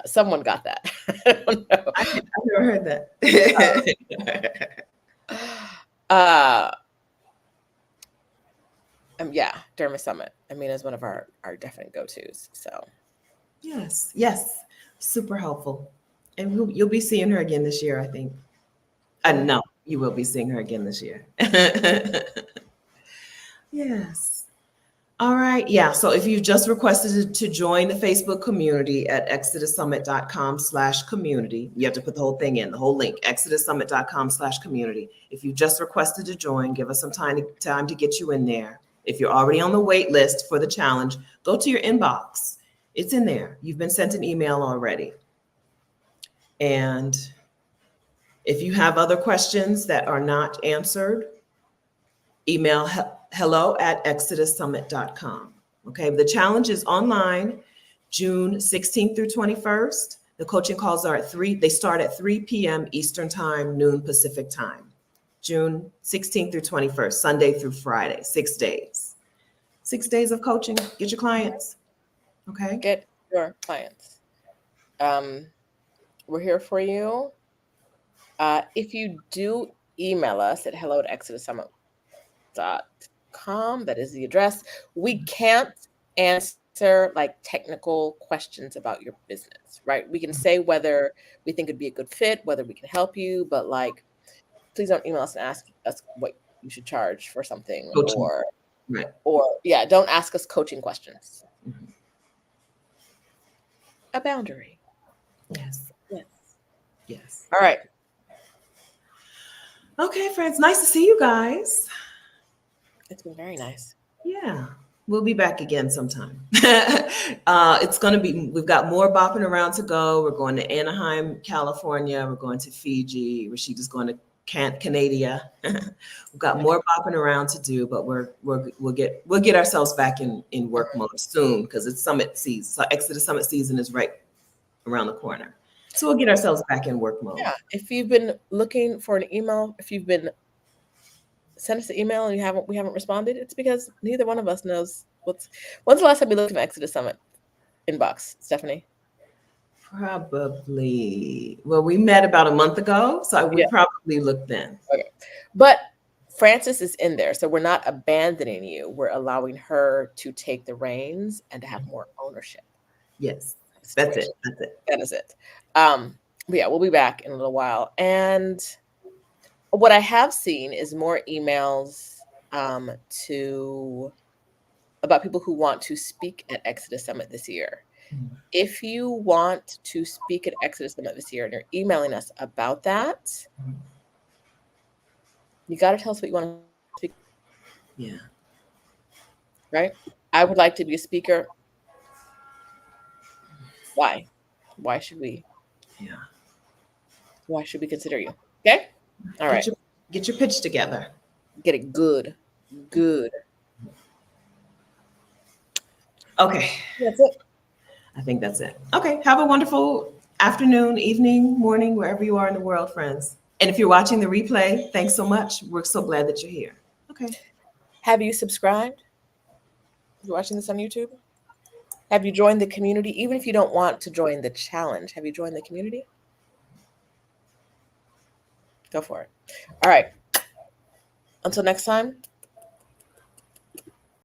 someone got that. I don't know. I've never heard that. Yeah, Derma Summit. Amina is one of our definite go-tos. So yes, super helpful, and you'll be seeing her again this year, I think. No, you will be seeing her again this year. Yes. All right. Yeah. So if you just requested to join the Facebook community at exodussummit.com/community, you have to put the whole thing in, the whole link, exodussummit.com/community. If you just requested to join, give us some time to get you in there. If you're already on the wait list for the challenge, go to your inbox. It's in there. You've been sent an email already. And if you have other questions that are not answered, email hello@exodussummit.com. Okay, the challenge is online, June 16th through 21st. The coaching calls are they start at 3 p.m. Eastern time, noon Pacific time. June 16th through 21st, Sunday through Friday, 6 days. 6 days of coaching. Get your clients. Okay. Get your clients. We're here for you. If you do email us at hello@exodussummit.com, that is the address. We can't answer like technical questions about your business, right? We can say whether we think it'd be a good fit, whether we can help you, but like, please don't email us and ask us what you should charge for something, Coaching. or don't ask us coaching questions. Mm-hmm. A boundary. Yes. All right. Okay, friends. Nice to see you guys. It's been very nice. Yeah. We'll be back again sometime. It's going to be, we've got more bopping around to go. We're going to Anaheim, California. We're going to Fiji. Rashida's going to Canada. We've got more bopping around to do, but we'll get ourselves back in work mode soon because it's summit season. So Exodus Summit season is right around the corner. So we'll get ourselves back in work mode. Yeah. If you've been looking for an email, send us an email and we haven't responded, it's because neither one of us knows when's the last time we looked at Exodus Summit inbox, Stephanie? Probably. Well, we met about a month ago, so I would probably look then. Okay. But Frances is in there, so we're not abandoning you. We're allowing her to take the reins and to have more ownership. Yes, that's it. That is it. But yeah, we'll be back in a little while. And what I have seen is more emails about people who want to speak at Exodus Summit this year. Mm-hmm. If you want to speak at Exodus Summit this year and you're emailing us about that, mm-hmm. you got to tell us what you want to speak. Yeah. Right? I would like to be a speaker. Why? Why should we? Yeah. Why should we consider you? Okay? All right. Get your pitch together. Get it good. Good. Okay. That's it. I think that's it. Okay. Have a wonderful afternoon, evening, morning, wherever you are in the world, friends. And if you're watching the replay, thanks so much. We're so glad that you're here. Okay. Have you subscribed? You're watching this on YouTube? Have you joined the community? Even if you don't want to join the challenge, have you joined the community? Go for it. All right. Until next time.